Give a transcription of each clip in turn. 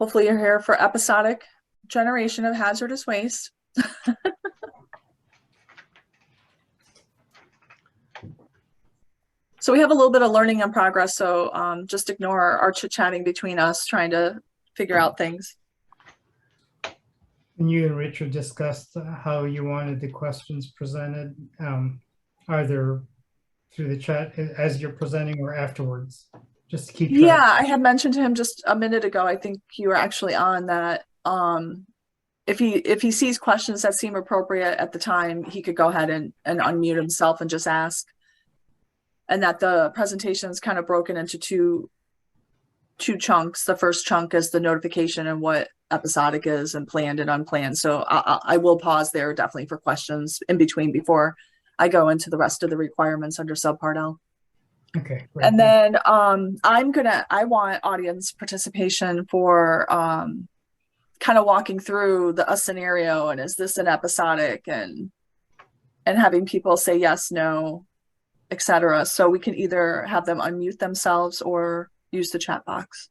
Hopefully you're here for episodic generation of hazardous waste. So we have a little bit of learning in progress, so just ignore our chit-chatting between us trying to figure out things. And you and Richard discussed how you wanted the questions presented, either through the chat as you're presenting or afterwards, just to keep track. Yeah, I had mentioned to him just a minute ago, I think you were actually on that. If he sees questions that seem appropriate at the time, he could go ahead and unmute himself and just ask. And that the presentation is kind of broken into two chunks. The first chunk is the notification and what episodic is and planned and unplanned. So I will pause there definitely for questions in between before I go into the rest of the requirements under subpart L. Okay. Great. And then I want audience participation for kind of walking through a scenario and is this an episodic and having people say yes, no, etc. So we can either have them unmute themselves or use the chat box.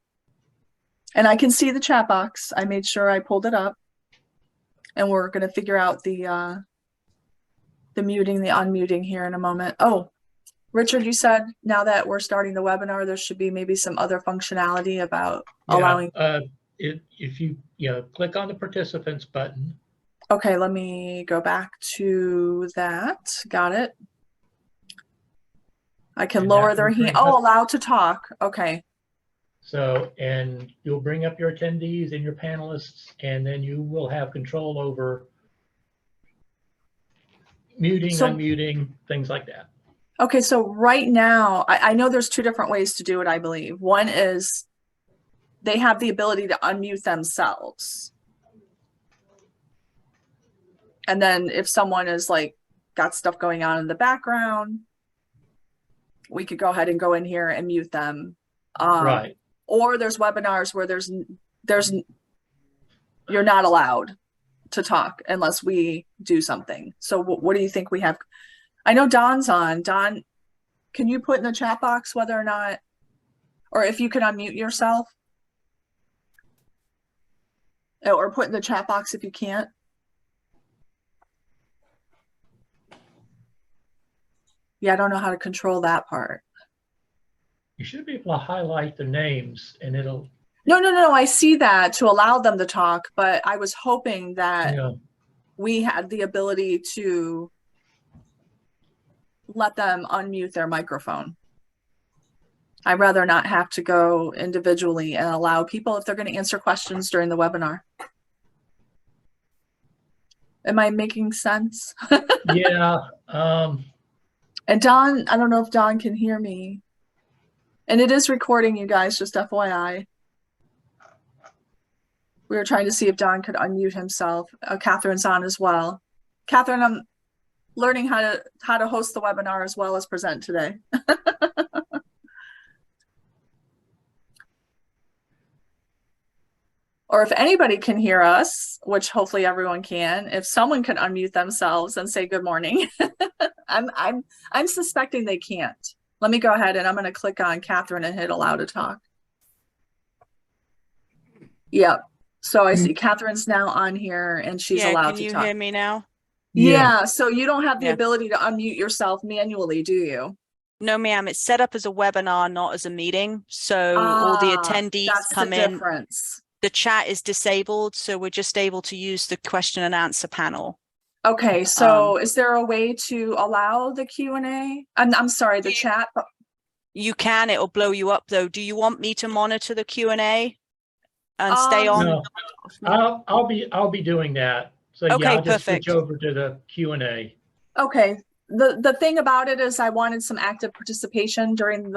And I can see the chat box. I made sure I pulled it up. And we're going to figure out the muting, the unmuting here in a moment. Oh, Richard, you said now that we're starting the webinar, there should be maybe some other functionality about allowing. If you click on the participants button. Okay, let me go back to that. Got it. I can lower their hand. Oh, allowed to talk. Okay. So, and you'll bring up your attendees and your panelists, and then you will have control over muting, unmuting, things like that. Okay, so right now, I know there's two different ways to do it, I believe. One is they have the ability to unmute themselves. And then if someone is like got stuff going on in the background, we could go ahead and go in here and mute them. Right. Or there's webinars where you're not allowed to talk unless we do something. So what do you think we have? I know Don's on. Don, can you put in the chat box whether or not, or if you can unmute yourself? Or put in the chat box if you can't. Yeah, I don't know how to control that part. You should be able to highlight the names and it'll. No, I see that to allow them to talk, but I was hoping that we had the ability to let them unmute their microphone. I'd rather not have to go individually and allow people if they're going to answer questions during the webinar. Am I making sense? Yeah. And Don, I don't know if Don can hear me. And it is recording, you guys, just FYI. We were trying to see if Don could unmute himself. Catherine's on as well. Catherine, I'm learning how to host the webinar as well as present today. Or if anybody can hear us, which hopefully everyone can, if someone can unmute themselves and say good morning. I'm suspecting they can't. Let me go ahead and I'm going to click on Catherine and hit allow to talk. Yep. So I see Catherine's now on here and she's allowed to talk. Can you hear me now? Yeah. So you don't have the ability to unmute yourself manually, do you? No, ma'am. It's set up as a webinar, not as a meeting. So all the attendees come in. Difference. The chat is disabled, so we're just able to use the question and answer panel. Okay, so is there a way to allow the Q&A? I'm sorry, the chat? You can, it'll blow you up though. Do you want me to monitor the Q&A and stay on? No, I'll be doing that. So okay, yeah, I'll just perfect. switch over to the Q&A. Okay. The thing about it is I wanted some active participation during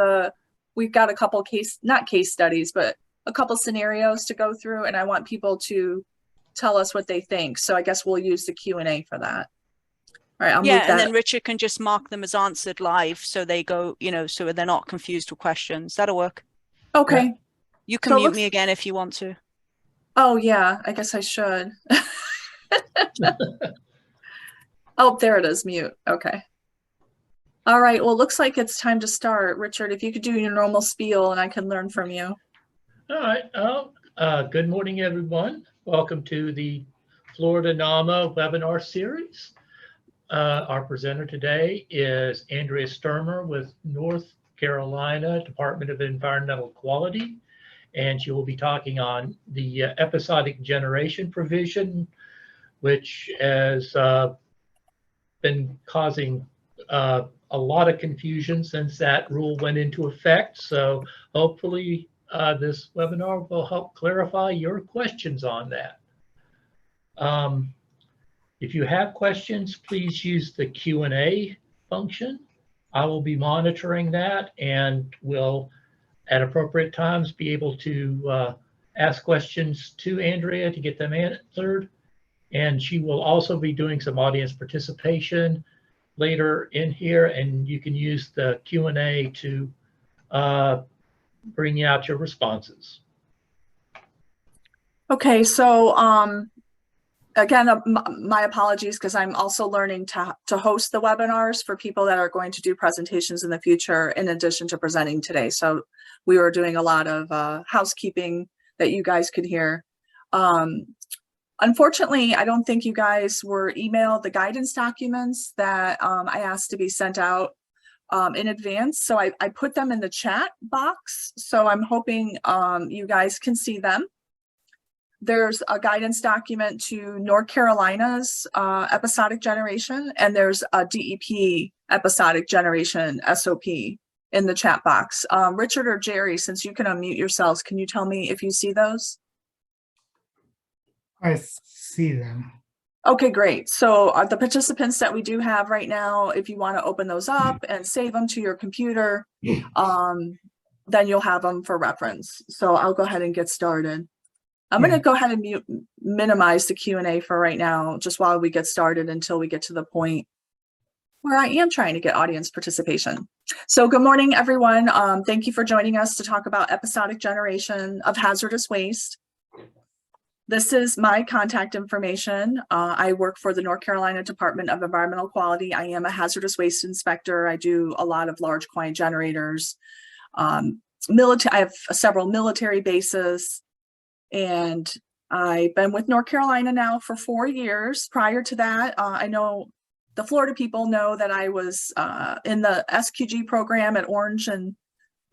we've got a couple not case studies, but a couple scenarios to go through, and I want people to tell us what they think. So I guess we'll use the Q&A for that. All right, I'll move that. And then Richard can just mark them as answered live, so they go, so they're not confused with questions. That'll work. Okay. Yeah. You can mute me again if you want to. Oh yeah, I guess I should. Oh, there it is, mute. Okay. All right, well, looks like it's time to start. Richard, if you could do your normal spiel and I can learn from you. All right. Good morning, everyone. Welcome to the Florida NAMA webinar series. Our presenter today is Andrea Sturmer with North Carolina Department of Environmental Quality, and she will be talking on the episodic generation provision, which has been causing a lot of confusion since that rule went into effect. So hopefully this webinar will help clarify your questions on that. If you have questions, please use the Q&A function. I will be monitoring that and will, at appropriate times, be able to ask questions to Andrea to get them answered. And she will also be doing some audience participation later in here, and you can use the Q&A to bring out your responses. Okay, so again, my apologies, because I'm also learning to host the webinars for people that are going to do presentations in the future in addition to presenting today. So we were doing a lot of housekeeping that you guys could hear. Unfortunately, I don't think you guys were emailed the guidance documents that I asked to be sent out in advance. So I put them in the chat box. So I'm hoping you guys can see them. There's a guidance document to North Carolina's episodic generation, and there's a DEP episodic generation SOP in the chat box. Richard or Jerry, since you can unmute yourselves, can you tell me if you see those? I see them. Okay, great. So the participants that we do have right now, if you want to open those up and save them to your computer, then you'll have them for reference. So I'll go ahead and get started. I'm going to go ahead and minimize the Q&A for right now, just while we get started until we get to the point where I am trying to get audience participation. So good morning, everyone. Thank you for joining us to talk about episodic generation of hazardous waste. This is my contact information. I work for the North Carolina Department of Environmental Quality. I am a hazardous waste inspector. I do a lot of large quiet generators. I have several military bases, and I've been with North Carolina now for 4 years. Prior to that, I know the Florida people know that I was in the SQG program at Orange and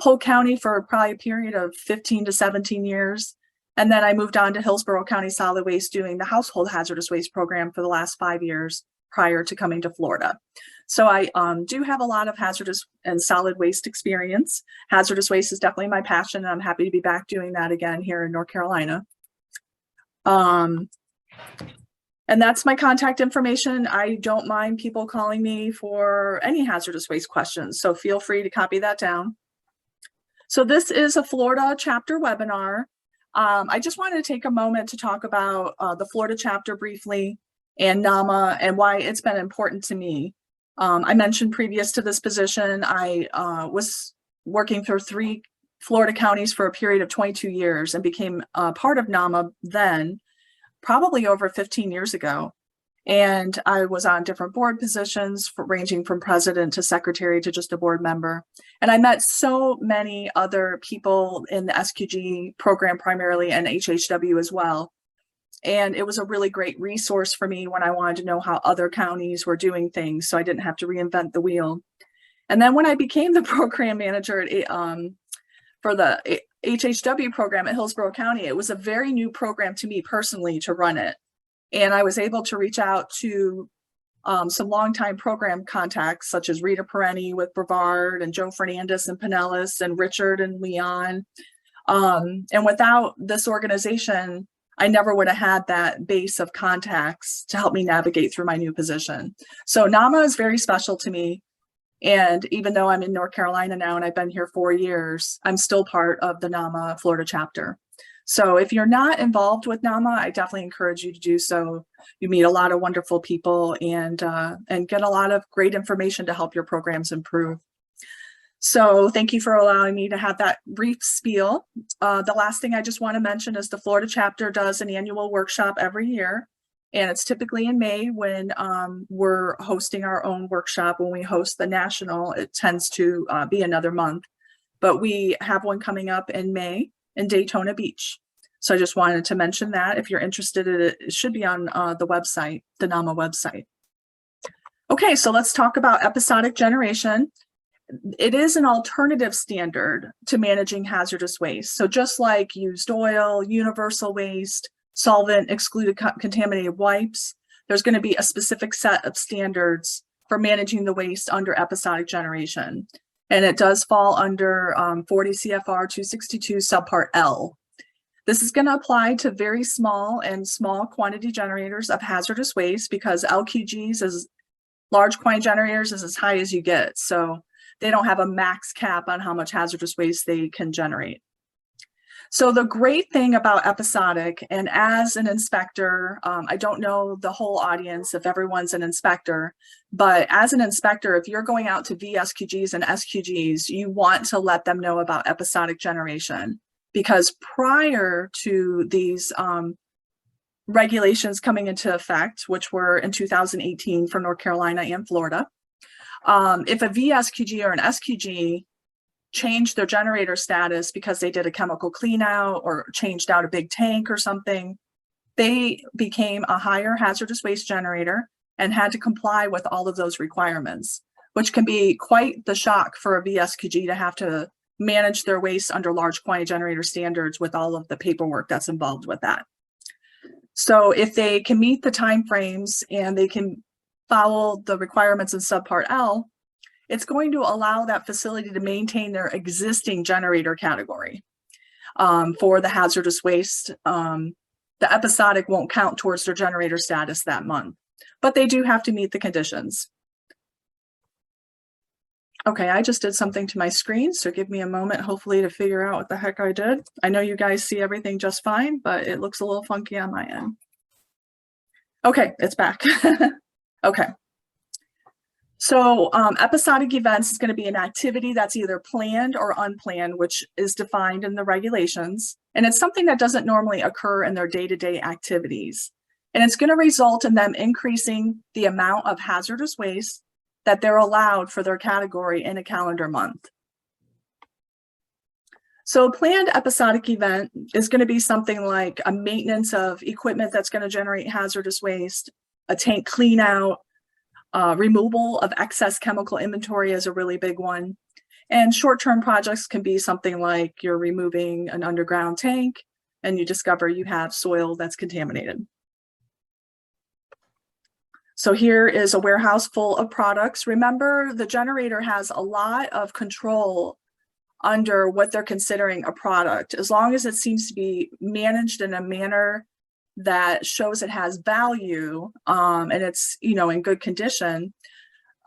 Polk County for probably a period of 15 to 17 years. And then I moved on to Hillsborough County Solid Waste doing the household hazardous waste program for the last 5 years prior to coming to Florida. So I do have a lot of hazardous and solid waste experience. Hazardous waste is definitely my passion, and I'm happy to be back doing that again here in North Carolina. And that's my contact information. I don't mind people calling me for any hazardous waste questions, so feel free to copy that down. So this is a Florida chapter webinar. I just wanted to take a moment to talk about the Florida chapter briefly and NAMA and why it's been important to me. I mentioned previous to this position, I was working for 3 Florida counties for a period of 22 years and became part of NAMA then, probably over 15 years ago. And I was on different board positions ranging from president to secretary to just a board member. And I met so many other people in the SQG program primarily, and HHW as well. And it was a really great resource for me when I wanted to know how other counties were doing things, so I didn't have to reinvent the wheel. And then when I became the program manager for the HHW program at Hillsborough County, it was a very new program to me personally to run it. And I was able to reach out to some longtime program contacts, such as Rita Perenni with Brevard and Joe Fernandez and Pinellas and Richard and Leon. And without this organization, I never would have had that base of contacts to help me navigate through my new position. So NAMA is very special to me. And even though I'm in North Carolina now and I've been here 4 years, I'm still part of the NAMA Florida chapter. So if you're not involved with NAMA, I definitely encourage you to do so. You meet a lot of wonderful people and get a lot of great information to help your programs improve. So thank you for allowing me to have that brief spiel. The last thing I just want to mention is the Florida chapter does an annual workshop every year. And it's typically in May when we're hosting our own workshop. When we host the national, it tends to be another month. But we have one coming up in May in Daytona Beach. So I just wanted to mention that. If you're interested in it, it should be on the website, the NAMA website. Okay, so let's talk about episodic generation. It is an alternative standard to managing hazardous waste. So just like used oil, universal waste, solvent excluded contaminated wipes, there's going to be a specific set of standards for managing the waste under episodic generation. And it does fall under 40 CFR 262 subpart L. This is going to apply to very small and small quantity generators of hazardous waste, because LQGs, as large quantity generators, is as high as you get. So they don't have a max cap on how much hazardous waste they can generate. So the great thing about episodic, and as an inspector, I don't know the whole audience if everyone's an inspector, but as an inspector, if you're going out to VSQGs and SQGs, you want to let them know about episodic generation, because prior to these regulations coming into effect, which were in 2018 for North Carolina and Florida, if a VSQG or an SQG changed their generator status because they did a chemical clean out or changed out a big tank or something, they became a higher hazardous waste generator and had to comply with all of those requirements, which can be quite the shock for a VSQG to have to manage their waste under large quantity generator standards with all of the paperwork that's involved with that. So if they can meet the timeframes and they can follow the requirements in subpart L, it's going to allow that facility to maintain their existing generator category for the hazardous waste. The episodic won't count towards their generator status that month, but they do have to meet the conditions. Okay, I just did something to my screen, so give me a moment, hopefully, to figure out what the heck I did. I know you guys see everything just fine, but it looks a little funky on my end. Okay, it's back. Okay. So episodic events is going to be an activity that's either planned or unplanned, which is defined in the regulations. And it's something that doesn't normally occur in their day-to-day activities. And it's going to result in them increasing the amount of hazardous waste that they're allowed for their category in a calendar month. So a planned episodic event is going to be something like a maintenance of equipment that's going to generate hazardous waste, a tank clean out, removal of excess chemical inventory is a really big one. And short-term projects can be something like you're removing an underground tank and you discover you have soil that's contaminated. So here is a warehouse full of products. Remember, the generator has a lot of control under what they're considering a product, as long as it seems to be managed in a manner that shows it has value and it's, you know, in good condition.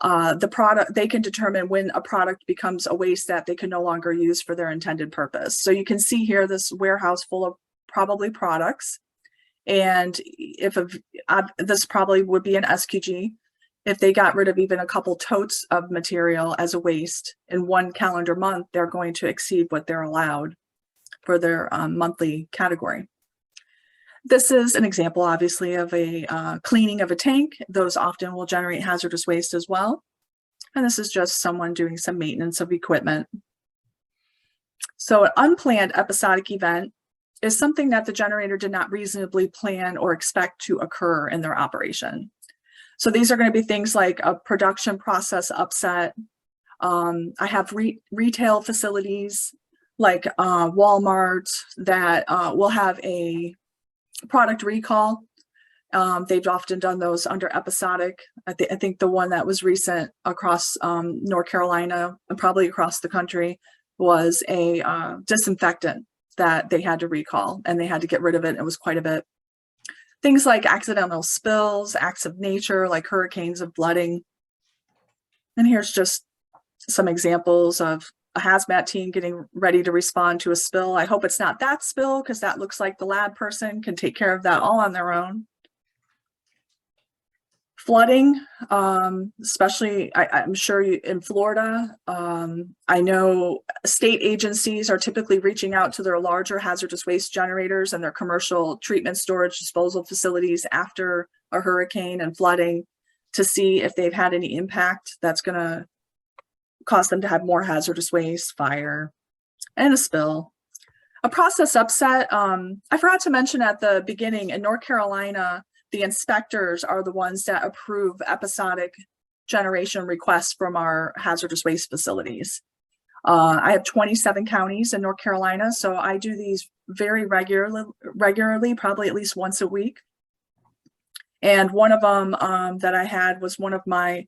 The product, they can determine when a product becomes a waste that they can no longer use for their intended purpose. So you can see here this warehouse full of probably products. And if this probably would be an SQG, if they got rid of even a couple totes of material as a waste in one calendar month, they're going to exceed what they're allowed for their monthly category. This is an example, obviously, of a cleaning of a tank. Those often will generate hazardous waste as well. And this is just someone doing some maintenance of equipment. So an unplanned episodic event is something that the generator did not reasonably plan or expect to occur in their operation. So these are going to be things like a production process upset. I have retail facilities like Walmart that will have a product recall. They've often done those under episodic. I think the one that was recent across North Carolina and probably across the country was a disinfectant that they had to recall, and they had to get rid of it. It was quite a bit. Things like accidental spills, acts of nature like hurricanes and flooding. And here's just some examples of a hazmat team getting ready to respond to a spill. I hope it's not that spill, because that looks like the lab person can take care of that all on their own. Flooding, especially I'm sure in Florida, I know state agencies are typically reaching out to their larger hazardous waste generators and their commercial treatment, storage, disposal facilities after a hurricane and flooding to see if they've had any impact that's going to cause them to have more hazardous waste, fire, and a spill. A process upset, I forgot to mention at the beginning, in North Carolina, the inspectors are the ones that approve episodic generation requests from our hazardous waste facilities. I have 27 counties in North Carolina, so I do these very regularly, probably at least once a week. And one of them that I had was one of my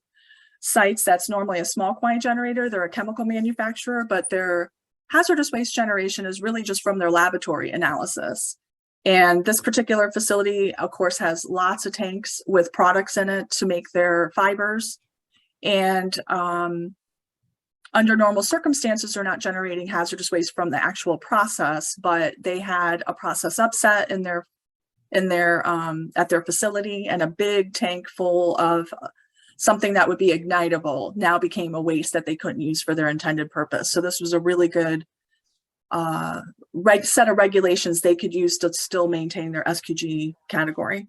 sites that's normally a small quantity generator. They're a chemical manufacturer, but their hazardous waste generation is really just from their laboratory analysis. And this particular facility, of course, has lots of tanks with products in it to make their fibers. And under normal circumstances, they're not generating hazardous waste from the actual process, but they had a process upset in their at their facility, and a big tank full of something that would be ignitable now became a waste that they couldn't use for their intended purpose. So this was a really good set of regulations they could use to still maintain their SQG category.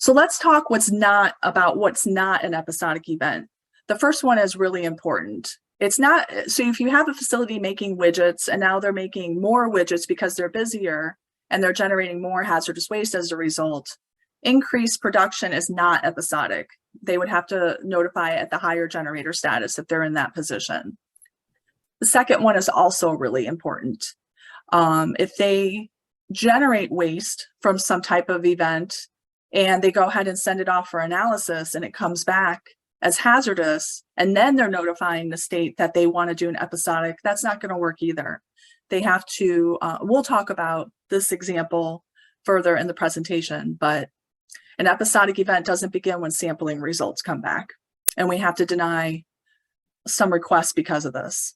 So let's talk what's not an episodic event. The first one is really important. It's not, so if you have a facility making widgets and now they're making more widgets because they're busier and they're generating more hazardous waste as a result, increased production is not episodic. They would have to notify at the higher generator status if they're in that position. The second one is also really important. If they generate waste from some type of event and they go ahead and send it off for analysis and it comes back as hazardous, and then they're notifying the state that they want to do an episodic, that's not going to work either. They have to, we'll talk about this example further in the presentation, but an episodic event doesn't begin when sampling results come back, and we have to deny some requests because of this.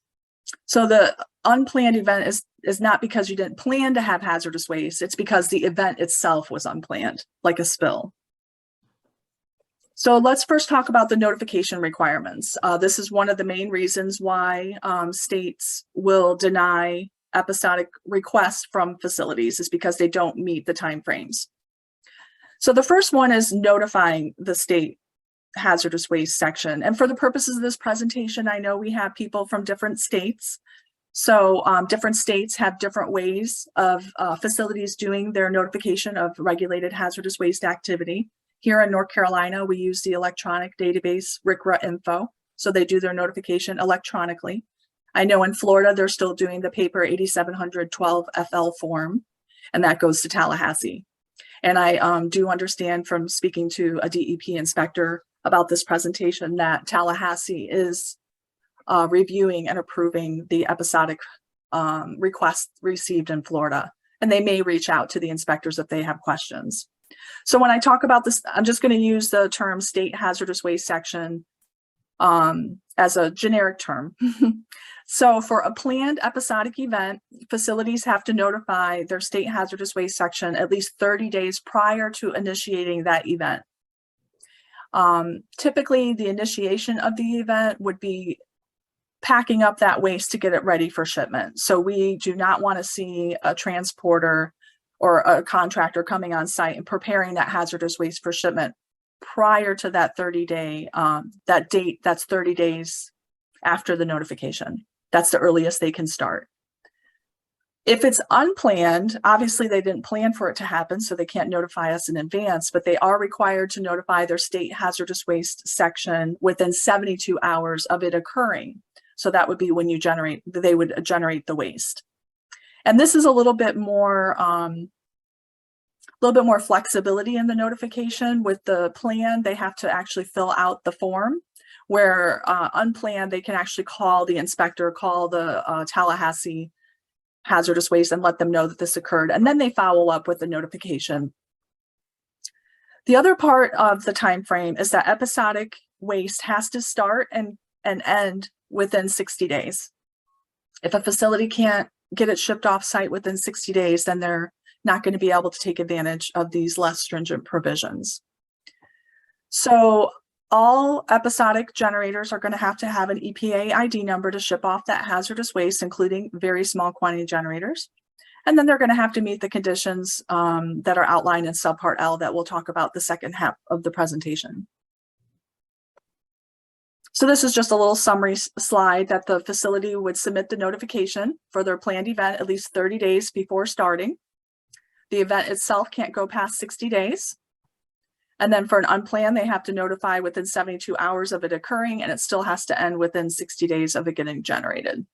So the unplanned event is not because you didn't plan to have hazardous waste, it's because the event itself was unplanned, like a spill. So let's first talk about the notification requirements. This is one of the main reasons why states will deny episodic requests from facilities, is because they don't meet the timeframes. So the first one is notifying the state hazardous waste section. And for the purposes of this presentation, I know we have people from different states. So different states have different ways of facilities doing their notification of regulated hazardous waste activity. Here in North Carolina, we use the electronic database RCRA info. So they do their notification electronically. I know in Florida, they're still doing the paper 8712 FL form, and that goes to Tallahassee. And I do understand from speaking to a DEP inspector about this presentation that Tallahassee is reviewing and approving the episodic requests received in Florida. And they may reach out to the inspectors if they have questions. So when I talk about this, I'm just going to use the term state hazardous waste section as a generic term. So for a planned episodic event, facilities have to notify their state hazardous waste section at least 30 days prior to initiating that event. Typically, the initiation of the event would be packing up that waste to get it ready for shipment. So we do not want to see a transporter or a contractor coming on site and preparing that hazardous waste for shipment prior to that 30-day, that date that's 30 days after the notification. That's the earliest they can start. If it's unplanned, obviously they didn't plan for it to happen, so they can't notify us in advance, but they are required to notify their state hazardous waste section within 72 hours of it occurring. So that would be when they would generate the waste. And this is a little bit more flexibility in the notification. With the plan, they have to actually fill out the form, where unplanned, they can actually call the inspector, call the Tallahassee hazardous waste and let them know that this occurred. And then they follow up with the notification. The other part of the time frame is that episodic waste has to start and end within 60 days. If a facility can't get it shipped off site within 60 days, then they're not going to be able to take advantage of these less stringent provisions. So all episodic generators are going to have an EPA ID number to ship off that hazardous waste, including very small quantity generators. And then they're going to have to meet the conditions that are outlined in subpart L that we'll talk about the second half of the presentation. So this is just a little summary slide that the facility would submit the notification for their planned event at least 30 days before starting. The event itself can't go past 60 days. And then for an unplanned, they have to notify within 72 hours of it occurring, and it still has to end within 60 days of it getting generated.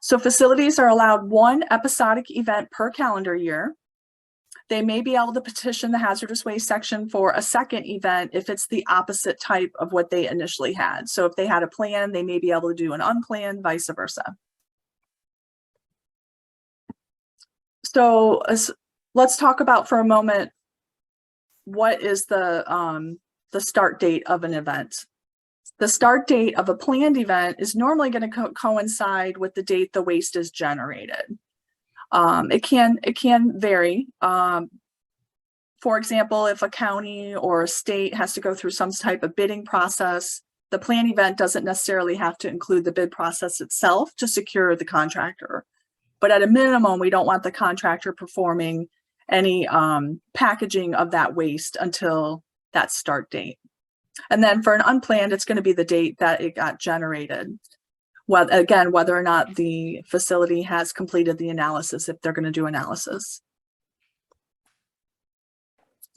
So facilities are allowed one episodic event per calendar year. They may be able to petition the hazardous waste section for a second event if it's the opposite type of what they initially had. So if they had a plan, they may be able to do an unplanned, vice versa. So let's talk about for a moment, what is the start date of an event? The start date of a planned event is normally going to coincide with the date the waste is generated. It can vary. For example, if a county or a state has to go through some type of bidding process, the planned event doesn't necessarily have to include the bid process itself to secure the contractor. But at a minimum, we don't want the contractor performing any packaging of that waste until that start date. And then for an unplanned, it's going to be the date that it got generated. Well, again, whether or not the facility has completed the analysis, if they're going to do analysis.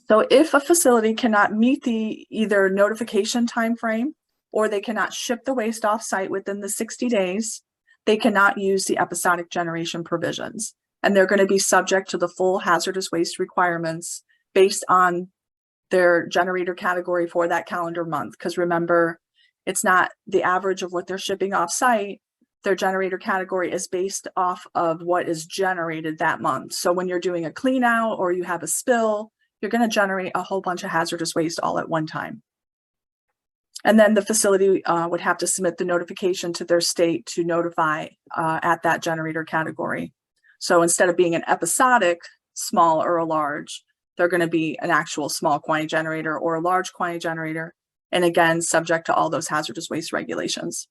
So if a facility cannot meet the either notification timeframe or they cannot ship the waste off site within the 60 days, they cannot use the episodic generation provisions. And they're going to be subject to the full hazardous waste requirements based on their generator category for that calendar month. Because remember, it's not the average of what they're shipping off site. Their generator category is based off of what is generated that month. So when you're doing a clean out or you have a spill, you're going to generate a whole bunch of hazardous waste all at one time. And then the facility would have to submit the notification to their state to notify at that generator category. So instead of being an episodic small or a large, they're going to be an actual small quantity generator or a large quantity generator. And again, subject to all those hazardous waste regulations.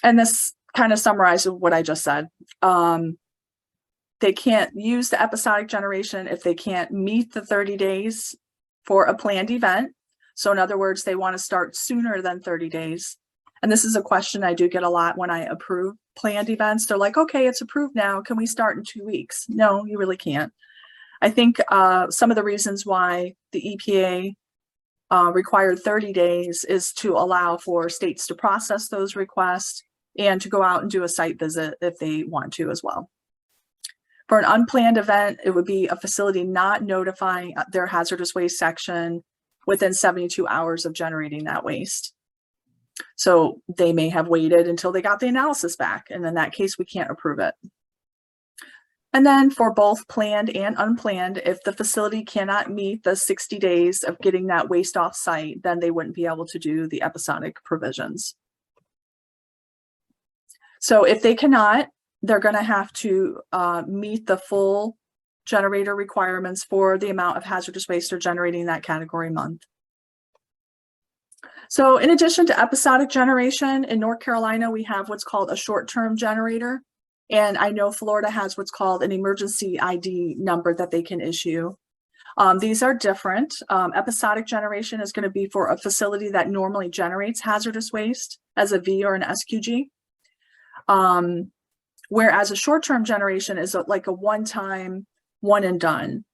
And this kind of summarizes what I just said. They can't use the episodic generation if they can't meet the 30 days for a planned event. So in other words, they want to start sooner than 30 days. And this is a question I do get a lot when I approve planned events. They're like, okay, it's approved now. Can we start in 2 weeks? No, you really can't. I think some of the reasons why the EPA required 30 days is to allow for states to process those requests and to go out and do a site visit if they want to as well. For an unplanned event, it would be a facility not notifying their hazardous waste section within 72 hours of generating that waste. So they may have waited until they got the analysis back, and in that case, we can't approve it. And then for both planned and unplanned, if the facility cannot meet the 60 days of getting that waste off site, then they wouldn't be able to do the episodic provisions. So if they cannot, they're going to have to meet the full generator requirements for the amount of hazardous waste they're generating that category month. So in addition to episodic generation, in North Carolina, we have what's called a short-term generator. And I know Florida has what's called an emergency ID number that they can issue. These are different. Episodic generation is going to be for a facility that normally generates hazardous waste as a V or an SQG. Whereas a short-term generation is like a one-time, one and done.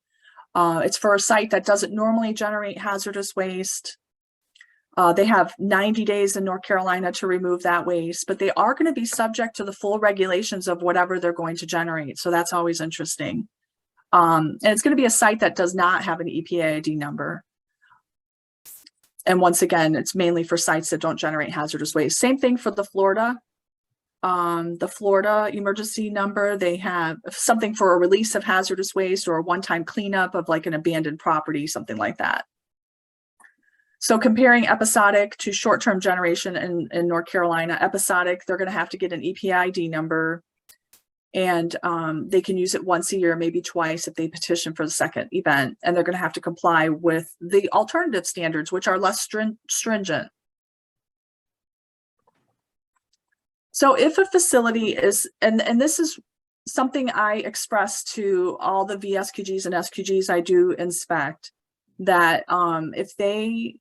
It's for a site that doesn't normally generate hazardous waste. They have 90 days in North Carolina to remove that waste, but they are going to be subject to the full regulations of whatever they're going to generate. So that's always interesting. And it's going to be a site that does not have an EPA ID number. And once again, it's mainly for sites that don't generate hazardous waste. Same thing for the Florida emergency number. They have something for a release of hazardous waste or a one-time cleanup of like an abandoned property, something like that. So comparing episodic to short-term generation in North Carolina, episodic, they're going to have to get an EPA ID number, and they can use it once a year, maybe twice if they petition for the second event, and they're going to have to comply with the alternative standards, which are less stringent. So if a facility is, and this is something I express to all the VSQGs and SQGs I do inspect, that if they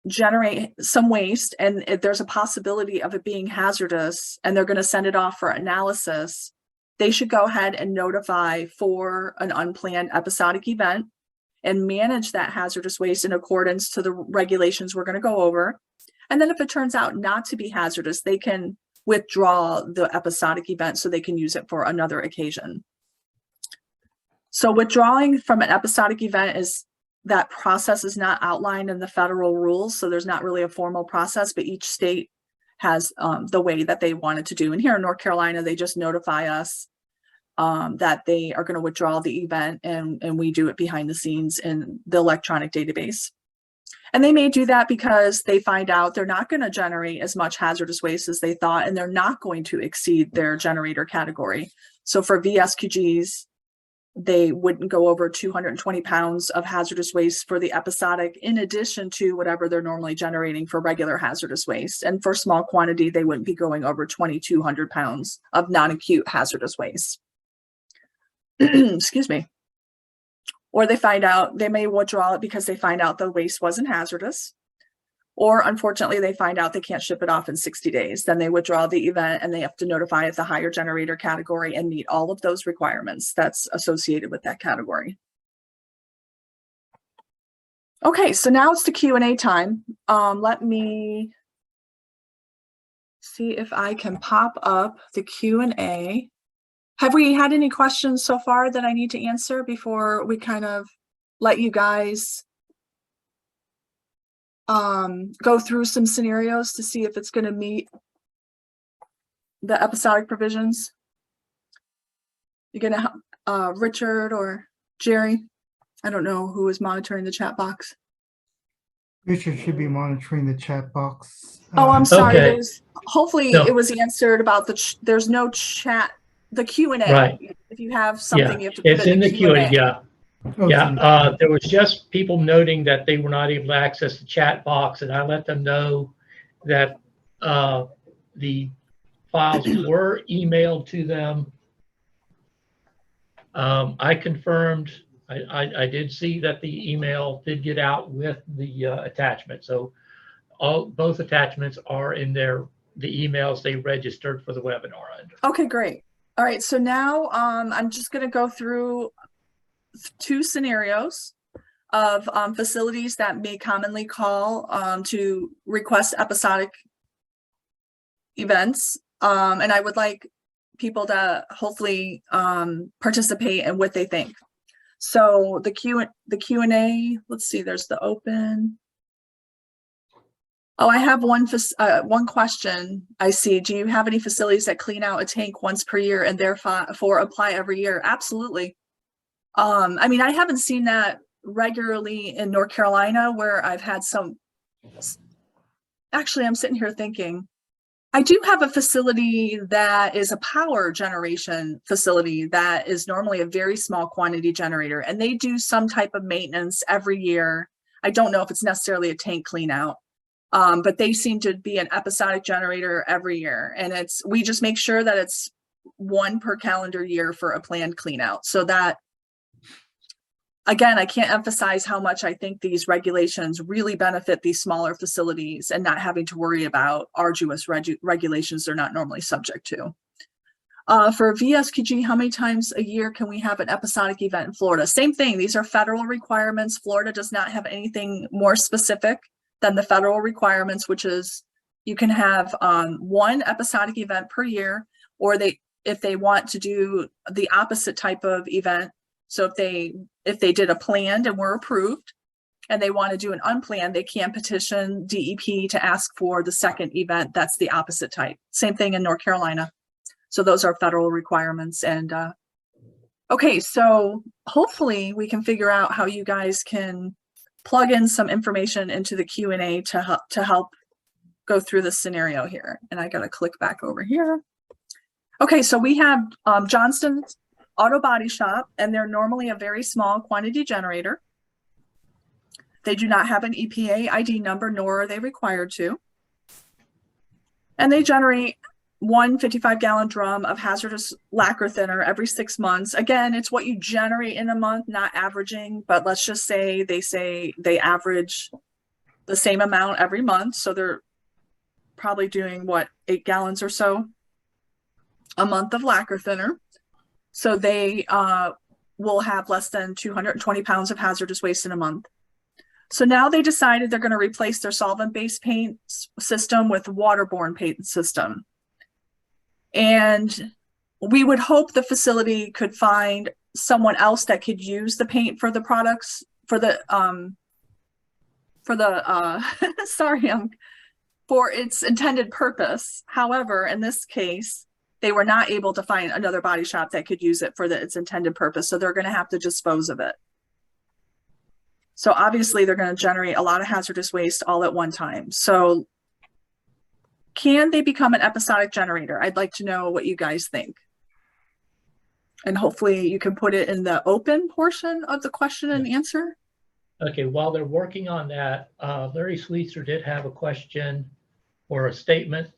generate some waste, and if there's a possibility of it being hazardous and they're going to send it off for analysis, they should go ahead and notify for an unplanned episodic event and manage that hazardous waste in accordance to the regulations we're going to go over. And then if it turns out not to be hazardous, they can withdraw the episodic event so they can use it for another occasion. So withdrawing from an episodic event is, that process is not outlined in the federal rules. So there's not really a formal process, but each state has the way that they want it to do. And here in North Carolina, they just notify us that they are going to withdraw the event, and we do it behind the scenes in the electronic database. And they may do that because they find out they're not going to generate as much hazardous waste as they thought, and they're not going to exceed their generator category. So for VSQGs, they wouldn't go over 220 pounds of hazardous waste for the episodic, in addition to whatever they're normally generating for regular hazardous waste. And for small quantity, they wouldn't be going over 2,200 pounds of non-acute hazardous waste. Excuse me. Or they find out, they may withdraw it because they find out the waste wasn't hazardous. Or unfortunately, they find out they can't ship it off in 60 days. Then they withdraw the event and they have to notify it the higher generator category and meet all of those requirements that's associated with that category. Okay, so now it's the Q&A time. Let me see if I can pop up the Q&A. Have we had any questions so far that I need to answer before we kind of let you guys go through some scenarios to see if it's going to meet the episodic provisions? You're going to, Richard or Jerry? I don't know who is monitoring the chat box. Richard should be monitoring the chat box. Oh, I'm sorry. Okay. Hopefully No. it was answered about there's no chat, the Q&A. Right. If you have something, you have to put It's it in the Q&A, yeah. Oh, Yeah, there was just people noting that they were not able to access the chat box, and I let them know that the files were emailed to them. I confirmed, I did see that the email did get out with the attachment. So both attachments are in the emails they registered for the webinar under. Okay, great. All right, so now I'm just going to go through two scenarios of facilities that may commonly call to request episodic events. And I would like people to hopefully participate in what they think. So the Q&A, let's see, there's the open. Oh, I have one question I see. Do you have any facilities that clean out a tank once per year and therefore apply every year? Absolutely. I mean, I haven't seen that regularly in North Carolina, where I've had some. Actually, I'm sitting here thinking, I do have a facility that is a power generation facility that is normally a very small quantity generator, and they do some type of maintenance every year. I don't know if it's necessarily a tank clean out, but they seem to be an episodic generator every year. And we just make sure that it's one per calendar year for a planned clean out, so that, again, I can't emphasize how much I think these regulations really benefit these smaller facilities and not having to worry about arduous regulations they're not normally subject to. For VSQG, how many times a year can we have an episodic event in Florida? Same thing. These are federal requirements. Florida does not have anything more specific than the federal requirements, which is you can have one episodic event per year, or if they want to do the opposite type of event. So if they did a planned and were approved, and they want to do an unplanned, they can petition DEP to ask for the second event that's the opposite type. Same thing in North Carolina. So those are federal requirements. And okay, so hopefully we can figure out how you guys can plug in some information into the Q&A to help go through this scenario here. And I got to click back over here. Okay, so we have Johnston's Auto Body Shop, and they're normally a very small quantity generator. They do not have an EPA ID number, nor are they required to. And they generate one 55-gallon drum of hazardous lacquer thinner every 6 months. Again, it's what you generate in a month, not averaging, but let's just say they average the same amount every month. So they're probably doing what, 8 gallons or so a month of lacquer thinner. So they will have less than 220 pounds of hazardous waste in a month. So now they decided they're going to replace their solvent-based paint system with waterborne paint system. And we would hope the facility could find someone else that could use the paint for the products, for its intended purpose. However, in this case, they were not able to find another body shop that could use it for its intended purpose. So they're going to have to dispose of it. So obviously they're going to generate a lot of hazardous waste all at one time. So can they become an episodic generator? I'd like to know what you guys think. And hopefully you can put it in the open portion of the question and answer. Okay, while they're working on that, Larry Sweetser did have a question or a statement.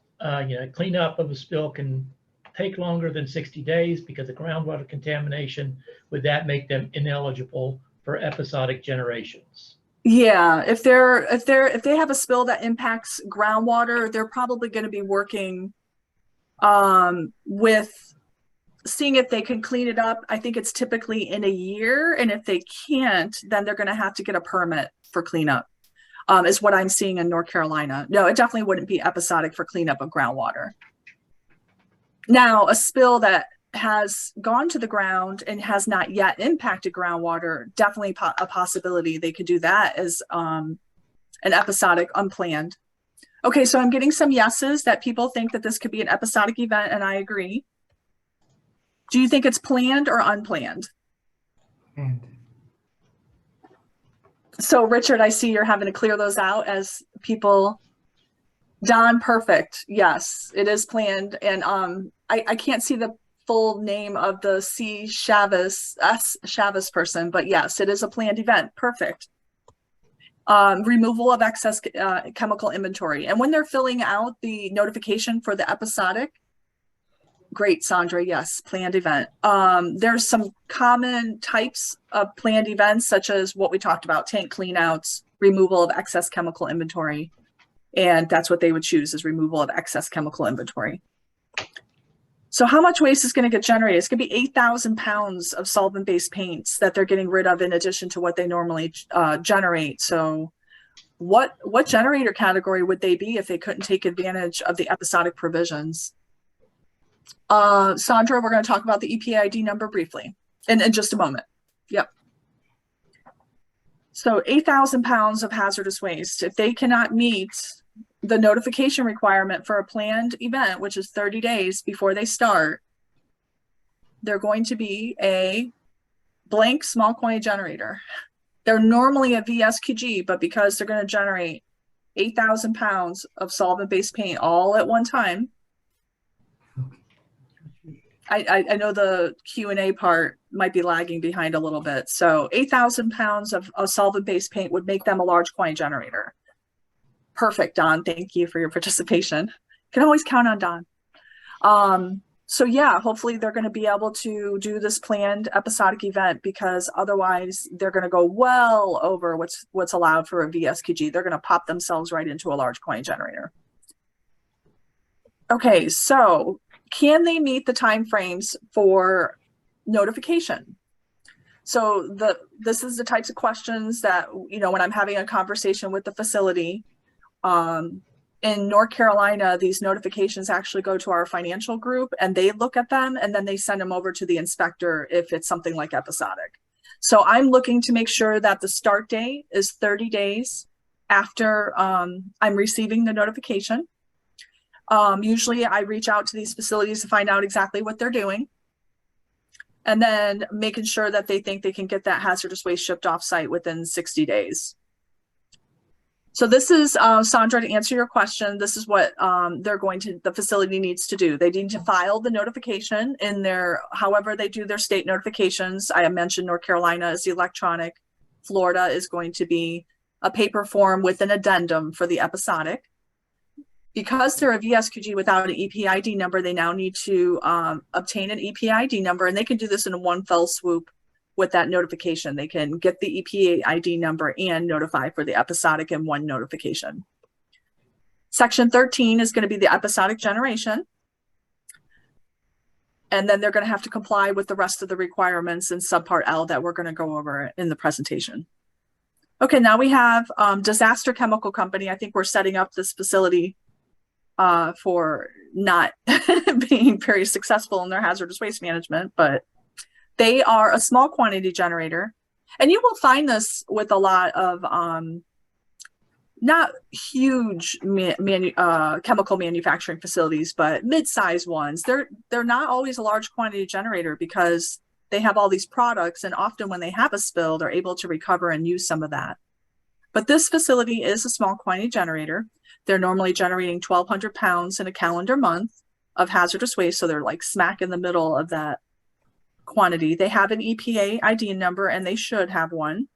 Cleanup of a spill can take longer than 60 days because of groundwater contamination. Would that make them ineligible for episodic generations? Yeah, if they have a spill that impacts groundwater, they're probably going to be working with seeing if they can clean it up. I think it's typically in a year, and if they can't, then they're going to have to get a permit for cleanup. Is what I'm seeing in North Carolina. No, it definitely wouldn't be episodic for cleanup of groundwater. Now, a spill that has gone to the ground and has not yet impacted groundwater, definitely a possibility they could do that as an episodic unplanned. Okay, so I'm getting some yeses that people think that this could be an episodic event, and I agree. Do you think it's planned or unplanned? And So Richard, I see you're having to clear those out as people. Don, perfect. Yes, it is planned. And I can't see the full name of the Chavez person, but yes, it is a planned event. Perfect. Removal of excess chemical inventory. And when they're filling out the notification for the episodic, great, Sandra. Yes, planned event. There's some common types of planned events, such as what we talked about, tank cleanouts, removal of excess chemical inventory. And that's what they would choose, is removal of excess chemical inventory. So how much waste is going to get generated? It's going to be 8,000 pounds of solvent-based paints that they're getting rid of in addition to what they normally generate. So what generator category would they be if they couldn't take advantage of the episodic provisions? Sandra, we're going to talk about the EPA ID number briefly in just a moment. Yep. So 8,000 pounds of hazardous waste. If they cannot meet the notification requirement for a planned event, which is 30 days before they start, they're going to be a blank small quantity generator. They're normally a VSQG, but because they're going to generate 8,000 pounds of solvent-based paint all at one time, I know the Q&A part might be lagging behind a little bit. So 8,000 pounds of solvent-based paint would make them a large quantity generator. Perfect, Don. Thank you for your participation. Can always count on Don. So yeah, hopefully they're going to be able to do this planned episodic event, because otherwise they're going to go well over what's allowed for a VSQG. They're going to pop themselves right into a large quantity generator. Okay, so can they meet the timeframes for notification? So this is the types of questions that, when I'm having a conversation with the facility, in North Carolina, these notifications actually go to our financial group, and they look at them, and then they send them over to the inspector if it's something like episodic. So I'm looking to make sure that the start date is 30 days after I'm receiving the notification. Usually I reach out to these facilities to find out exactly what they're doing, and then making sure that they think they can get that hazardous waste shipped off site within 60 days. So this is, Sandra, to answer your question, this is what the facility needs to do. They need to file the notification in however they do their state notifications. I mentioned North Carolina is the electronic. Florida is going to be a paper form with an addendum for the episodic. Because they're a VSQG without an EPID number, they now need to obtain an EPID number, and they can do this in one fell swoop with that notification. They can get the EPA ID number and notify for the episodic in one notification. Section 13 is going to be the episodic generation. And then they're going to have to comply with the rest of the requirements in subpart L that we're going to go over in the presentation. Okay, now we have Disaster Chemical Company. I think we're setting up this facility for not being very successful in their hazardous waste management, but they are a small quantity generator. And you will find this with a lot of not huge chemical manufacturing facilities, but mid-sized ones. They're not always a large quantity generator because they have all these products, and often when they have a spill, they're able to recover and use some of that. But this facility is a small quantity generator. They're normally generating 1,200 pounds in a calendar month of hazardous waste, so they're like smack in the middle of that quantity. They have an EPA ID number, and they should have one.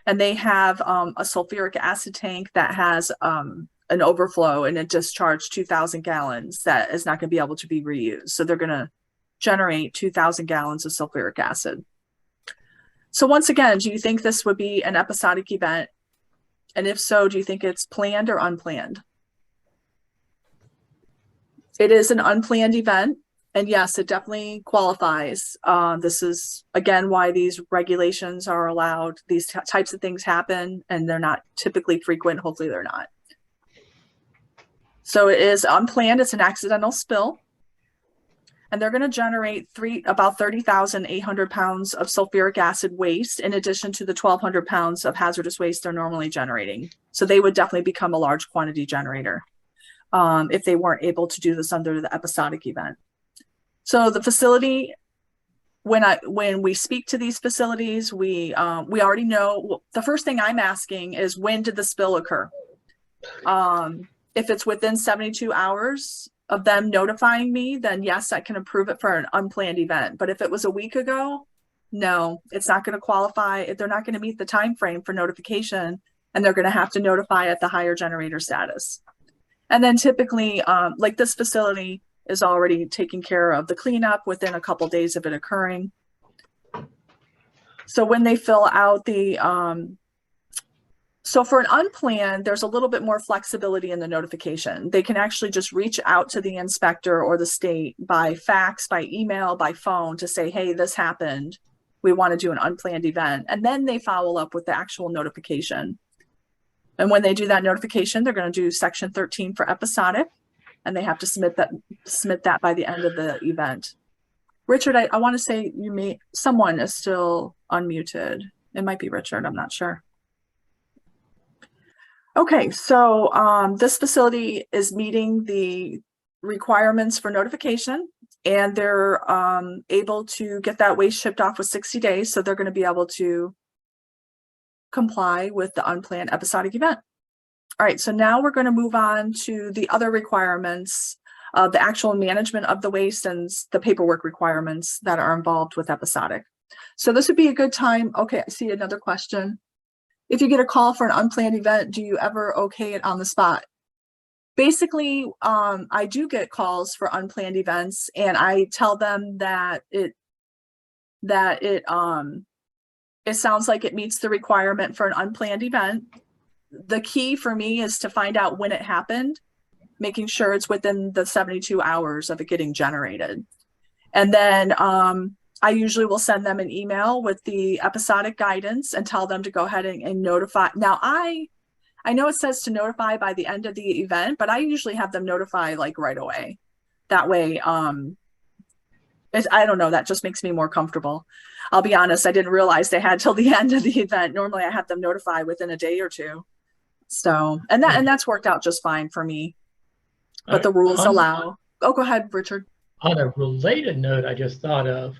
And they have a sulfuric acid tank that has an overflow and it discharged 2,000 gallons that is not going to be able to be reused. So they're going to generate 2,000 gallons of sulfuric acid. So once again, do you think this would be an episodic event? And if so, do you think it's planned or unplanned? It is an unplanned event. And yes, it definitely qualifies. This is, again, why these regulations are allowed. These types of things happen, and they're not typically frequent. Hopefully they're not. So it is unplanned. It's an accidental spill. And they're going to generate about 30,800 pounds of sulfuric acid waste in addition to the 1,200 pounds of hazardous waste they're normally generating. So they would definitely become a large quantity generator if they weren't able to do this under the episodic event. So the facility, when we speak to these facilities, we already know. The first thing I'm asking is, when did the spill occur? If it's within 72 hours of them notifying me, then yes, I can approve it for an unplanned event. But if it was a week ago, no, it's not going to qualify. They're not going to meet the time frame for notification, and they're going to have to notify at the higher generator status. And then typically, like this facility is already taking care of the cleanup within a couple days of it occurring. So when they fill out the, so for an unplanned, there's a little bit more flexibility in the notification. They can actually just reach out to the inspector or the state by fax, by email, by phone to say, hey, this happened. We want to do an unplanned event. And then they follow up with the actual notification. And when they do that notification, they're going to do section 13 for episodic. And they have to submit that by the end of the event. Richard, I want to say someone is still unmuted. It might be Richard, I'm not sure. Okay, so this facility is meeting the requirements for notification, and they're able to get that waste shipped off with 60 days. So they're going to be able to comply with the unplanned episodic event. All right, so now we're going to move on to the other requirements, the actual management of the waste and the paperwork requirements that are involved with episodic. So this would be a good time. Okay, I see another question. If you get a call for an unplanned event, do you ever okay it on the spot? Basically, I do get calls for unplanned events, and I tell them that it sounds like it meets the requirement for an unplanned event. The key for me is to find out when it happened, making sure it's within the 72 hours of it getting generated. And then I usually will send them an email with the episodic guidance and tell them to go ahead and notify. Now, I know it says to notify by the end of the event, but I usually have them notify like right away. That way, I don't know, that just makes me more comfortable. I'll be honest, I didn't realize they had till the end of the event. Normally I have them notify within a day or two. So, and that's worked out just fine for me, but the rules allow. Oh, go ahead, Richard. On a related note, I just thought of,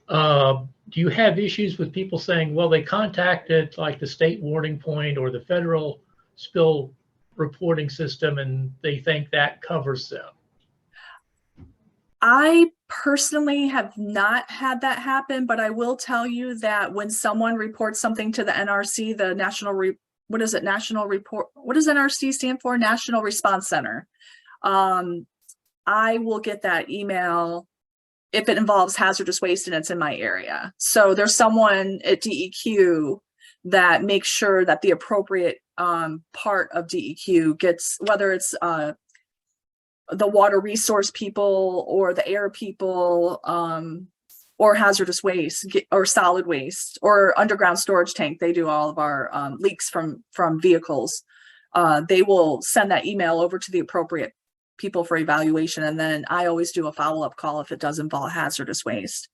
do you have issues with people saying, well, they contacted like the state warning point or the federal spill reporting system and they think that covers them? I personally have not had that happen, but I will tell you that when someone reports something to the NRC, the what does NRC stand for? National Response Center. I will get that email if it involves hazardous waste and it's in my area. So there's someone at DEQ that makes sure that the appropriate part of DEQ gets, whether it's the water resource people or the air people, or hazardous waste or solid waste or underground storage tank. They do all of our leaks from vehicles. They will send that email over to the appropriate people for evaluation. And then I always do a follow-up call if it does involve hazardous waste.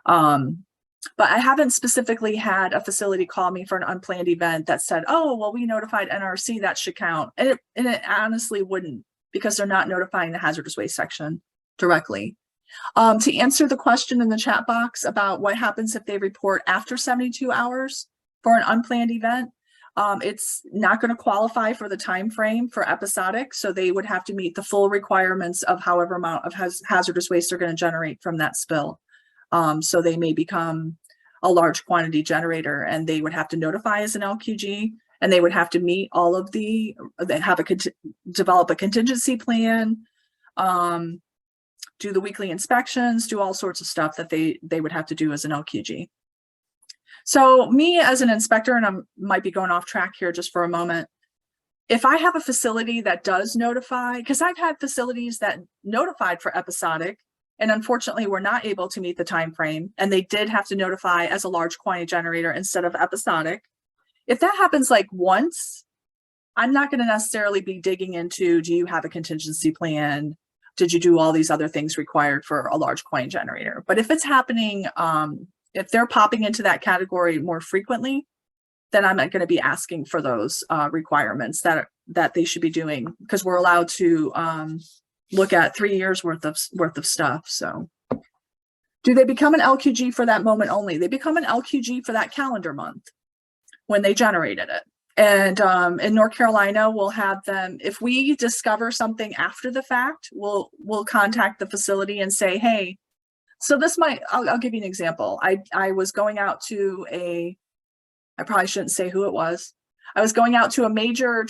But I haven't specifically had a facility call me for an unplanned event that said, oh, well, we notified NRC, that should count. And it honestly wouldn't, because they're not notifying the hazardous waste section directly. To answer the question in the chat box about what happens if they report after 72 hours for an unplanned event, it's not going to qualify for the time frame for episodic. So they would have to meet the full requirements of however amount of hazardous waste they're going to generate from that spill. So they may become a large quantity generator, and they would have to notify as an LQG, and they would have to meet all of they develop a contingency plan, do the weekly inspections, do all sorts of stuff that they would have to do as an LQG. So me as an inspector, and I might be going off track here just for a moment, if I have a facility that does notify, because I've had facilities that notified for episodic, and unfortunately were not able to meet the time frame, and they did have to notify as a large quantity generator instead of episodic. If that happens like once, I'm not going to necessarily be digging into, do you have a contingency plan? Did you do all these other things required for a large quantity generator? But if it's happening, if they're popping into that category more frequently, then I'm not going to be asking for those requirements that they should be doing, because we're allowed to look at 3 years worth of stuff. So do they become an LQG for that moment only? They become an LQG for that calendar month when they generated it. And in North Carolina, we'll have them, if we discover something after the fact, we'll contact the facility and say, hey, so this might, I'll give you an example. I was going out to I probably shouldn't say who it was. I was going out to a major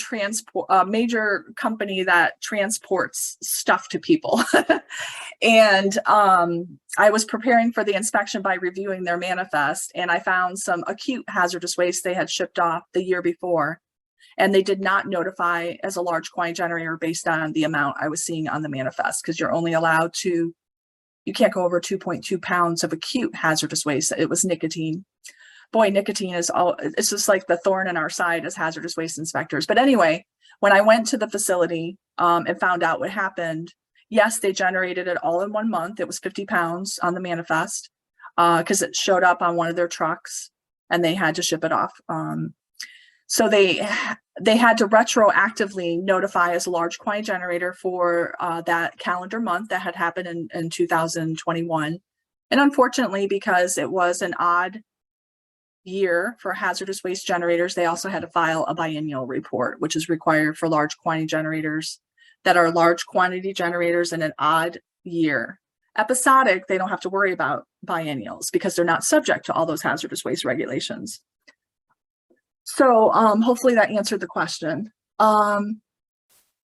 company that transports stuff to people. And I was preparing for the inspection by reviewing their manifest, and I found some acute hazardous waste they had shipped off the year before. And they did not notify as a large quantity generator based on the amount I was seeing on the manifest, because you're only allowed to, you can't go over 2.2 pounds of acute hazardous waste. It was nicotine. Boy, nicotine is it's just like the thorn in our side as hazardous waste inspectors. But anyway, when I went to the facility and found out what happened, yes, they generated it all in 1 month. It was 50 pounds on the manifest because it showed up on one of their trucks and they had to ship it off. So they had to retroactively notify as a large quantity generator for that calendar month that had happened in 2021. And unfortunately, because it was an odd year for hazardous waste generators, they also had to file a biennial report, which is required for large quantity generators that are large quantity generators in an odd year. Episodic, they don't have to worry about biennials because they're not subject to all those hazardous waste regulations. So hopefully that answered the question.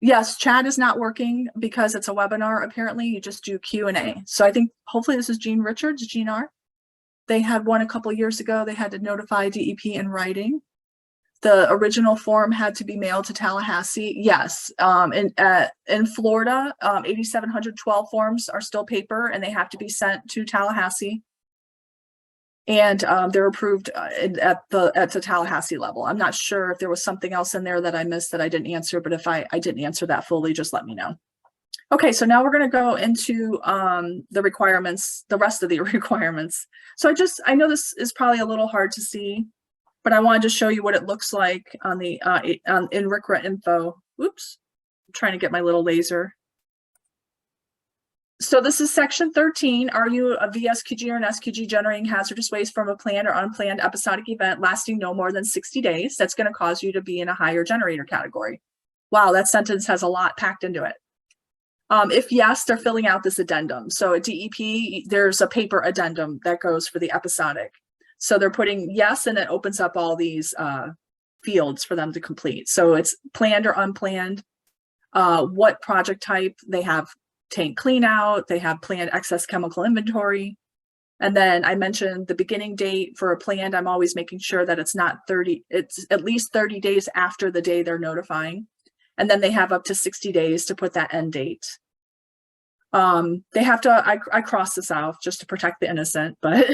Yes, chat is not working because it's a webinar. Apparently you just do Q&A. So I think hopefully this is Jean Richards, Jean R. They had one a couple of years ago. They had to notify DEP in writing. The original form had to be mailed to Tallahassee. Yes, in Florida, 8,712 forms are still paper, and they have to be sent to Tallahassee. And they're approved at the Tallahassee level. I'm not sure if there was something else in there that I missed that I didn't answer, but if I didn't answer that fully, just let me know. Okay, so now we're going to go into the requirements, the rest of the requirements. So I know this is probably a little hard to see, but I wanted to show you what it looks like on the in RCRA info. Oops, I'm trying to get my little laser. So this is section 13. Are you a VSQG or an SQG generating hazardous waste from a planned or unplanned episodic event lasting no more than 60 days? That's going to cause you to be in a higher generator category. Wow, that sentence has a lot packed into it. If yes, they're filling out this addendum. So at DEP, there's a paper addendum that goes for the episodic. So they're putting yes, and it opens up all these fields for them to complete. So it's planned or unplanned, what project type. They have tank clean out, they have planned excess chemical inventory. And then I mentioned the beginning date for a planned, I'm always making sure that it's not 30, it's at least 30 days after the day they're notifying. And then they have up to 60 days to put that end date. They have to, I cross this out just to protect the innocent, but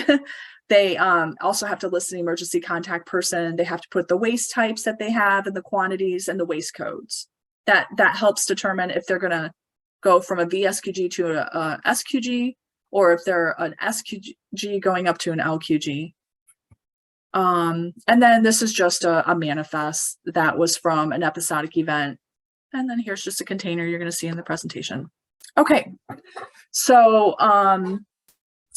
they also have to list an emergency contact person. They have to put the waste types that they have and the quantities and the waste codes. That helps determine if they're gonna go from a VSQG to a SQG, or if they're an SQG going up to an LQG. And then this is just a manifest that was from an episodic event. And then here's just a container you're going to see in the presentation. Okay, so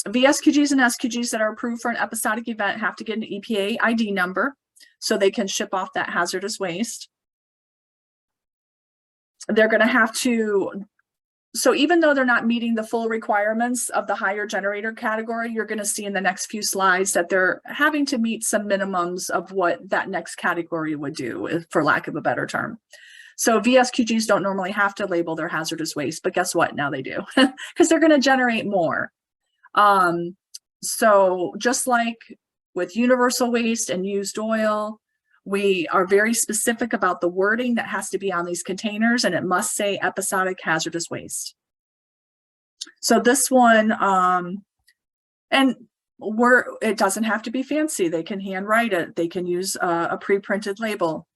VSQGs and SQGs that are approved for an episodic event have to get an EPA ID number so they can ship off that hazardous waste. They're going to have to, so even though they're not meeting the full requirements of the higher generator category, you're going to see in the next few slides that they're having to meet some minimums of what that next category would do, for lack of a better term. So VSQGs don't normally have to label their hazardous waste, but guess what? Now they do, because they're going to generate more. So just like with universal waste and used oil, we are very specific about the wording that has to be on these containers, and it must say episodic hazardous waste. So this one, and it doesn't have to be fancy. They can handwrite it. They can use a pre-printed label.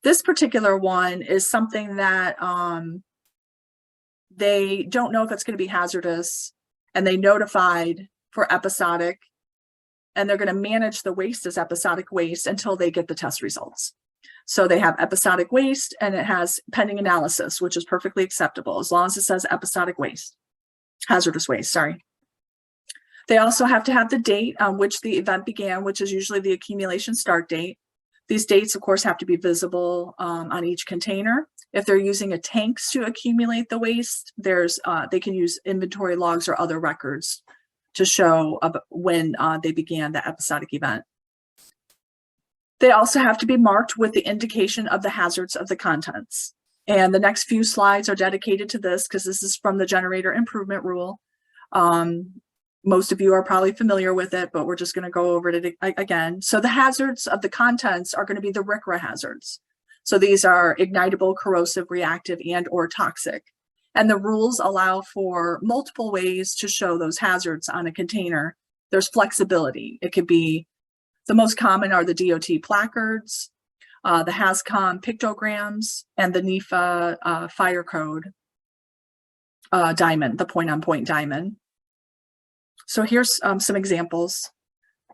This particular one is something that they don't know if it's going to be hazardous, and they notified for episodic, and they're going to manage the waste as episodic waste until they get the test results. So they have episodic waste, and it has pending analysis, which is perfectly acceptable as long as it says episodic waste, hazardous waste, sorry. They also have to have the date on which the event began, which is usually the accumulation start date. These dates, of course, have to be visible on each container. If they're using a tanks to accumulate the waste, they can use inventory logs or other records to show when they began the episodic event. They also have to be marked with the indication of the hazards of the contents. And the next few slides are dedicated to this because this is from the generator improvement rule. Most of you are probably familiar with it, but we're just going to go over it again. So the hazards of the contents are going to be the RCRA hazards. So these are ignitable, corrosive, reactive, and or toxic. And the rules allow for multiple ways to show those hazards on a container. There's flexibility. It could be, the most common are the DOT placards, the HAZCOM pictograms, and the NEFA fire code diamond, the point-on-point diamond. So here's some examples.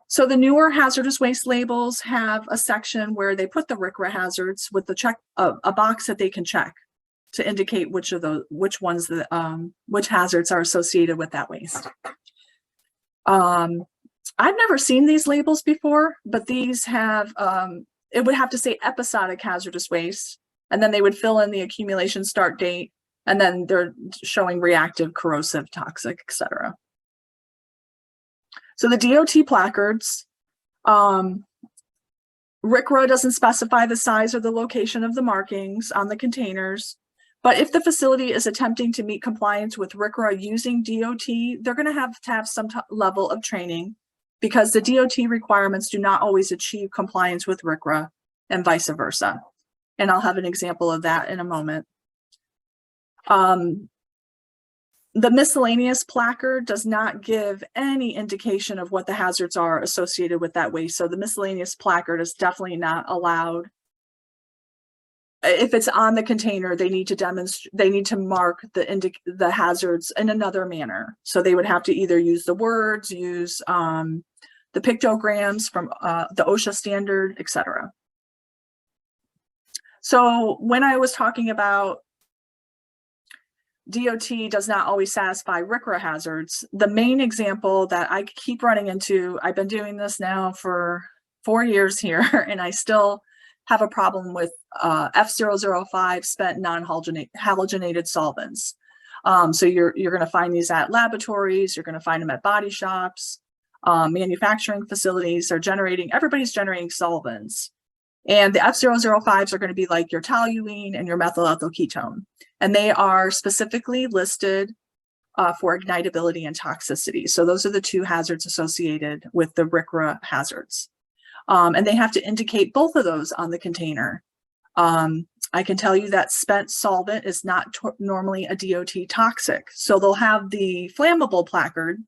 So the newer hazardous waste labels have a section where they put the RCRA hazards with the a box that they can check to indicate which hazards are associated with that waste. I've never seen these labels before, but these have, it would have to say episodic hazardous waste, and then they would fill in the accumulation start date, and then they're showing reactive, corrosive, toxic, etc. So the DOT placards, RCRA doesn't specify the size or the location of the markings on the containers, but if the facility is attempting to meet compliance with RCRA using DOT, they're going to have some level of training, because the DOT requirements do not always achieve compliance with RCRA and vice versa. And I'll have an example of that in a moment. The miscellaneous placard does not give any indication of what the hazards are associated with that waste. So the miscellaneous placard is definitely not allowed. If it's on the container, they need to demonstrate, they need to mark the hazards in another manner. So they would have to either use the words, use the pictograms from the OSHA standard, etc. So when I was talking about DOT does not always satisfy RCRA hazards, the main example that I keep running into, I've been doing this now for 4 years here, and I still have a problem with F005 spent non-halogenated solvents. So you're going to find these at laboratories, you're going to find them at body shops, manufacturing facilities. Everybody's generating solvents. And the F005s are going to be like your toluene and your methyl ethyl ketone. And they are specifically listed for ignitability and toxicity. So those are the two hazards associated with the RCRA hazards. And they have to indicate both of those on the container. I can tell you that spent solvent is not normally a DOT toxic. So they'll have the flammable placard,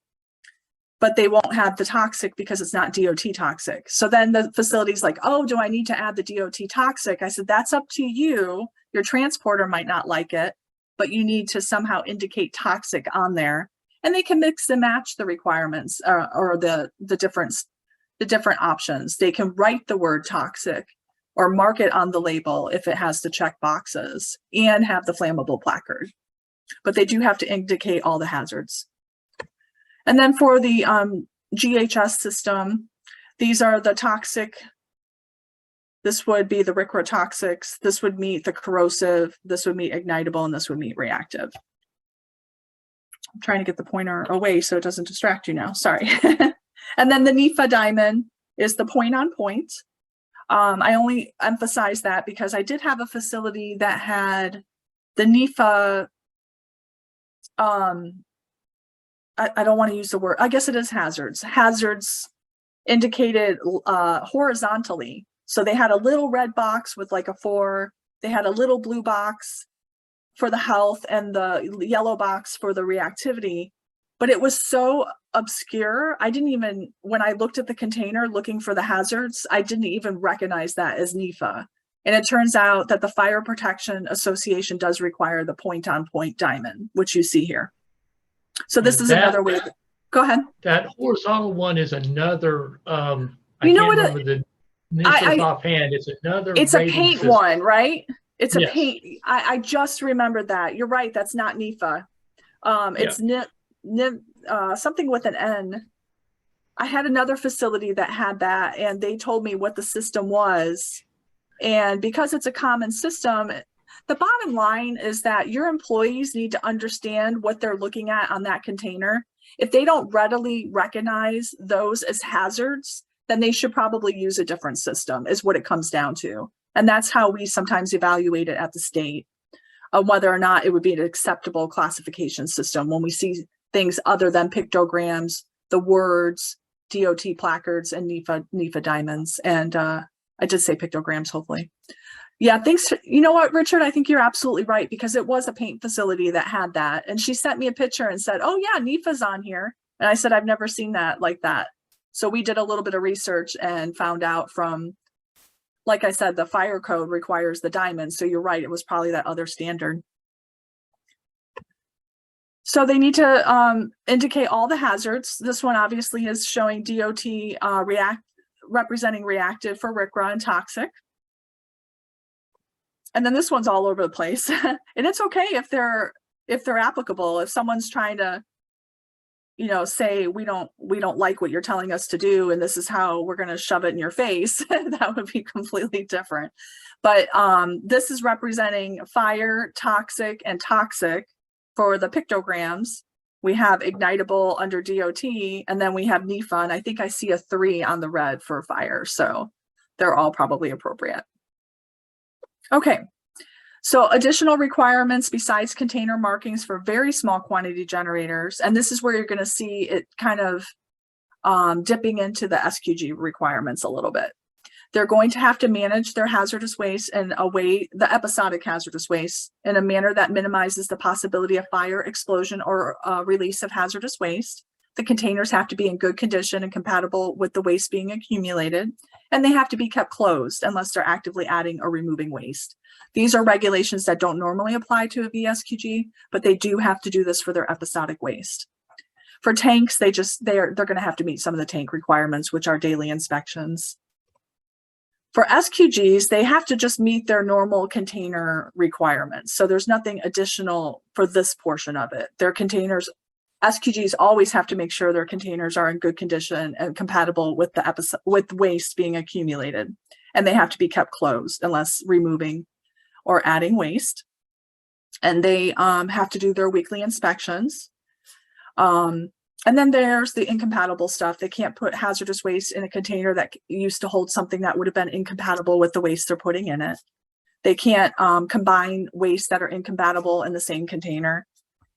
but they won't have the toxic because it's not DOT toxic. So then the facility's like, oh, do I need to add the DOT toxic? I said, that's up to you. Your transporter might not like it, but you need to somehow indicate toxic on there. And they can mix and match the requirements or the different options. They can write the word toxic or mark it on the label if it has the check boxes and have the flammable placard. But they do have to indicate all the hazards. And then for the GHS system, these are the toxic. This would be the RCRA toxics. This would meet the corrosive. This would meet ignitable, and this would meet reactive. I'm trying to get the pointer away so it doesn't distract you now. Sorry. And then the NEFA diamond is the point on point. I only emphasize that because I did have a facility that had the NEFA, I don't want to use the word, I guess it is hazards. Hazards indicated horizontally. So they had a little red box with like a 4. They had a little blue box for the health and the yellow box for the reactivity. But it was so obscure. I didn't even, when I looked at the container looking for the hazards, I didn't even recognize that as NEFA. And it turns out that the Fire Protection Association does require the point-on-point diamond, which you see here. So this is another way. Go ahead. That horizontal one is another, I you know can't what remember the initials offhand. It's another. It's a paint system. one, right? It's a Yes. paint. I just remembered that. You're right. That's not NEFA. It's something with an N. I had another facility that had that, and they told me what the system was. And because it's a common system, the bottom line is that your employees need to understand what they're looking at on that container. If they don't readily recognize those as hazards, then they should probably use a different system, is what it comes down to. And that's how we sometimes evaluate it at the state, whether or not it would be an acceptable classification system when we see things other than pictograms, the words, DOT placards, and NEFA diamonds. And I did say pictograms, hopefully. Yeah, thanks. You know what, Richard, I think you're absolutely right, because it was a paint facility that had that. And she sent me a picture and said, oh yeah, NEFA's on here. And I said, I've never seen that like that. So we did a little bit of research and found out from, like I said, the fire code requires the diamond. So you're right, it was probably that other standard. So they need to indicate all the hazards. This one obviously is showing DOT representing reactive for RCRA and toxic. And then this one's all over the place. And it's okay if they're applicable. If someone's trying to, you know, say we don't like what you're telling us to do, and this is how we're going to shove it in your face, that would be completely different. But this is representing fire, toxic, and toxic for the pictograms. We have ignitable under DOT, and then we have NEFA, and I think I see a 3 on the red for fire. So they're all probably appropriate. Okay, so additional requirements besides container markings for very small quantity generators, and this is where you're going to see it kind of dipping into the SQG requirements a little bit. They're going to have to manage their hazardous waste in a way, the episodic hazardous waste, in a manner that minimizes the possibility of fire, explosion, or release of hazardous waste. The containers have to be in good condition and compatible with the waste being accumulated, and they have to be kept closed unless they're actively adding or removing waste. These are regulations that don't normally apply to a VSQG, but they do have to do this for their episodic waste. For tanks, they're going to have to meet some of the tank requirements, which are daily inspections. For SQGs, they have to just meet their normal container requirements. So there's nothing additional for this portion of it. Their containers, SQGs always have to make sure their containers are in good condition and compatible with with waste being accumulated. And they have to be kept closed unless removing or adding waste. And they have to do their weekly inspections. And then there's the incompatible stuff. They can't put hazardous waste in a container that used to hold something that would have been incompatible with the waste they're putting in it. They can't combine waste that are incompatible in the same container.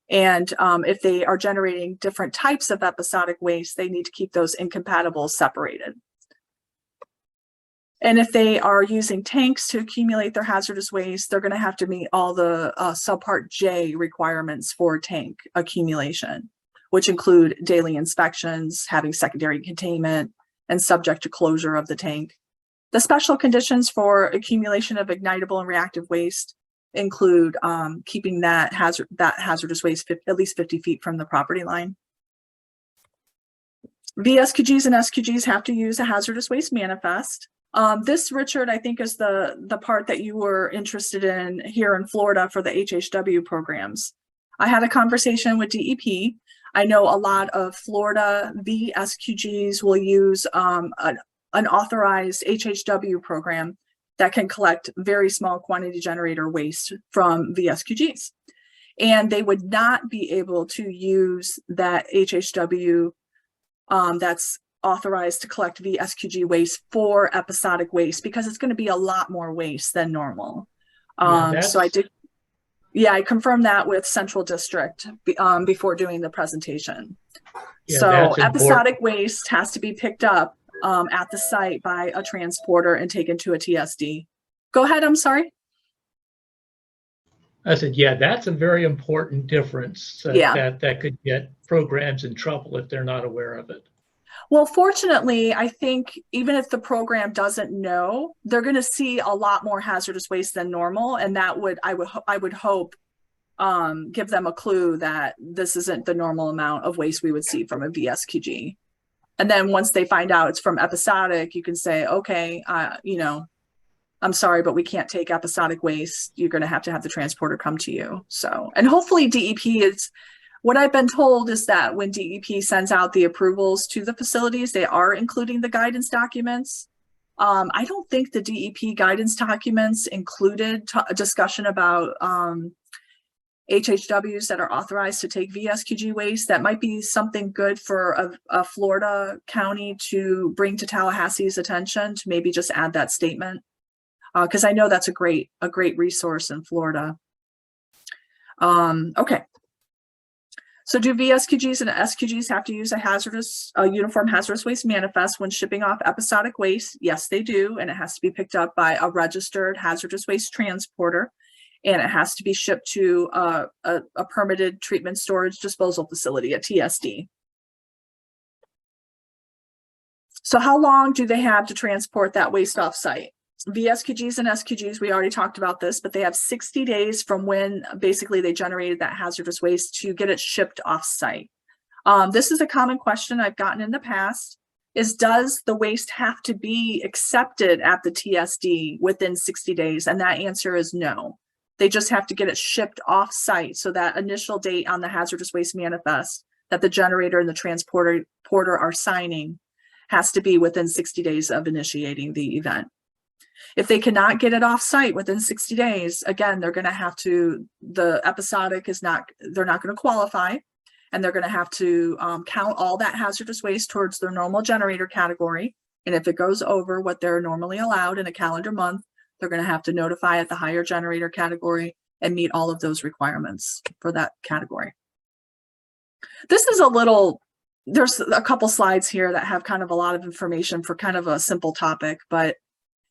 And if they are generating different types of episodic waste, they need to keep those incompatibles separated. And if they are using tanks to accumulate their hazardous waste, they're going to have to meet all the subpart J requirements for tank accumulation, which include daily inspections, having secondary containment, and subject to closure of the tank. The special conditions for accumulation of ignitable and reactive waste include keeping that hazardous waste at least 50 feet from the property line. VSQGs and SQGs have to use a hazardous waste manifest. This, Richard, I think is the part that you were interested in here in Florida for the HHW programs. I had a conversation with DEP. I know a lot of Florida VSQGs will use an authorized HHW program that can collect very small quantity generator waste from VSQGs. And they would not be able to use that HHW that's authorized to collect VSQG waste for episodic waste, because it's going to be a lot more waste than normal. So I confirmed that with Central District before doing the presentation. Yeah, so episodic waste has to be picked up at the site by a transporter and taken to a TSD. Go ahead, I'm sorry. I said, yeah, that's a very important difference that could get programs in trouble if they're not aware of it. Well, fortunately, I think even if the program doesn't know, they're going to see a lot more hazardous waste than normal, and that would I would hope give them a clue that this isn't the normal amount of waste we would see from a VSQG. And then once they find out it's from episodic, you can say, okay, you know, I'm sorry, but we can't take episodic waste. You're going to have the transporter come to you. So, and hopefully DEP is. What I've been told is that when DEP sends out the approvals to the facilities, they are including the guidance documents. I don't think the DEP guidance documents included a discussion about HHWs that are authorized to take VSQG waste. That might be something good for a Florida county to bring to Tallahassee's attention, to maybe just add that statement, because I know that's a great resource in Florida. Okay. So do VSQGs and SQGs have to use a uniform hazardous waste manifest when shipping off episodic waste? Yes, they do. And it has to be picked up by a registered hazardous waste transporter. And it has to be shipped to a permitted treatment storage disposal facility, a TSD. So how long do they have to transport that waste off site? VSQGs and SQGs, we already talked about this, but they have 60 days from when basically they generated that hazardous waste to get it shipped off site. This is a common question I've gotten in the past, is does the waste have to be accepted at the TSD within 60 days? And that answer is no. They just have to get it shipped off site. So that initial date on the hazardous waste manifest that the generator and the transporter are signing has to be within 60 days of initiating the event. If they cannot get it off site within 60 days, again, they're going to have to, the episodic they're not going to qualify, and they're going to have to count all that hazardous waste towards their normal generator category. And if it goes over what they're normally allowed in a calendar month, they're going to have to notify at the higher generator category and meet all of those requirements for that category. This is there's a couple slides here that have kind of a lot of information for kind of a simple topic, but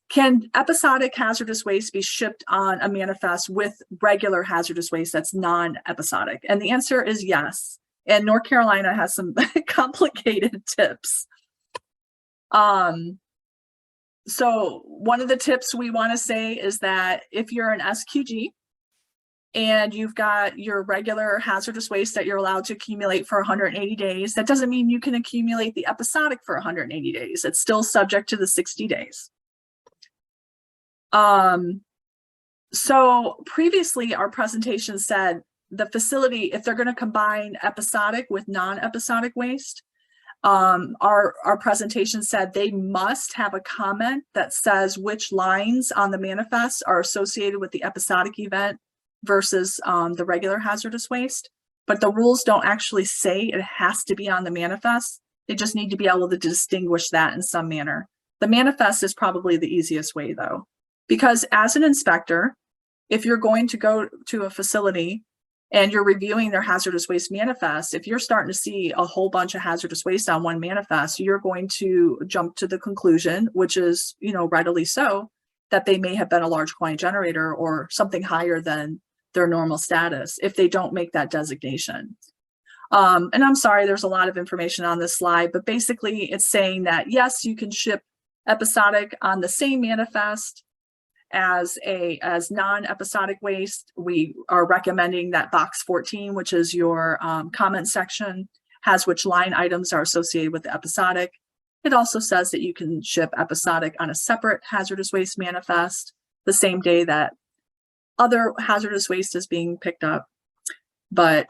can episodic hazardous waste be shipped on a manifest with regular hazardous waste that's non-episodic? And the answer is yes. And North Carolina has some complicated tips. So one of the tips we want to say is that if you're an SQG and you've got your regular hazardous waste that you're allowed to accumulate for 180 days, that doesn't mean you can accumulate the episodic for 180 days. It's still subject to the 60 days. So previously our presentation said the facility, if they're going to combine episodic with non-episodic waste, our presentation said they must have a comment that says which lines on the manifest are associated with the episodic event versus the regular hazardous waste. But the rules don't actually say it has to be on the manifest. They just need to be able to distinguish that in some manner. The manifest is probably the easiest way though, because as an inspector, if you're going to go to a facility and you're reviewing their hazardous waste manifest, if you're starting to see a whole bunch of hazardous waste on one manifest, you're going to jump to the conclusion, which is, you know, readily so, that they may have been a large quantity generator or something higher than their normal status if they don't make that designation. And I'm sorry, there's a lot of information on this slide, but basically it's saying that, yes, you can ship episodic on the same manifest as non-episodic waste. We are recommending that box 14, which is your comment section, has which line items are associated with the episodic. It also says that you can ship episodic on a separate hazardous waste manifest the same day that other hazardous waste is being picked up. But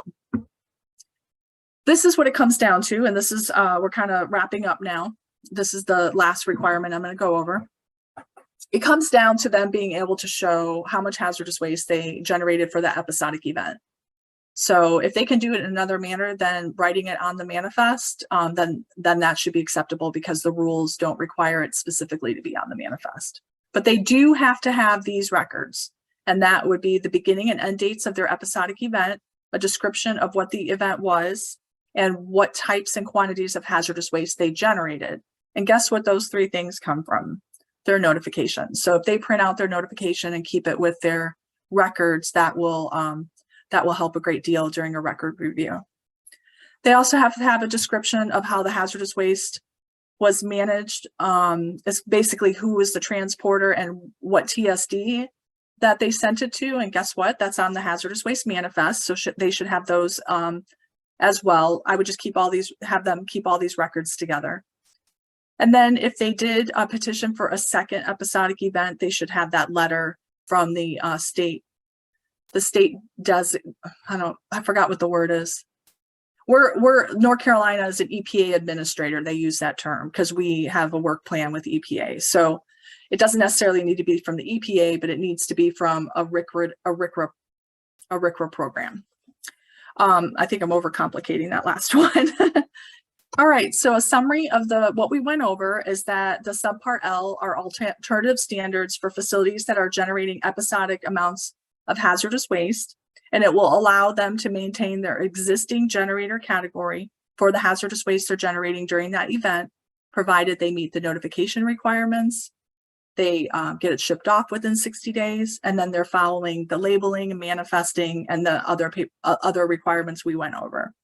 this is what it comes down to, and this is, we're kind of wrapping up now. This is the last requirement I'm going to go over. It comes down to them being able to show how much hazardous waste they generated for that episodic event. So if they can do it in another manner than writing it on the manifest, then that should be acceptable, because the rules don't require it specifically to be on the manifest. But they do have to have these records, and that would be the beginning and end dates of their episodic event, a description of what the event was, and what types and quantities of hazardous waste they generated. And guess what those three things come from? Their notification. So if they print out their notification and keep it with their records, that will help a great deal during a record review. They also have to have a description of how the hazardous waste was managed. It's basically who was the transporter and what TSD that they sent it to. And guess what? That's on the hazardous waste manifest. So they should have those as well. I would just have them keep all these records together. And then if they did a petition for a second episodic event, they should have that letter from the state. The state does, I forgot what the word is. We're North Carolina is an EPA administrator. They use that term because we have a work plan with EPA. So it doesn't necessarily need to be from the EPA, but it needs to be from a RCRA program. I think I'm overcomplicating that last one. All right, so a summary of what we went over is that the subpart L are alternative standards for facilities that are generating episodic amounts of hazardous waste, and it will allow them to maintain their existing generator category for the hazardous waste they're generating during that event, provided they meet the notification requirements. They get it shipped off within 60 days, and then they're following the labeling and manifesting and the other requirements we went over.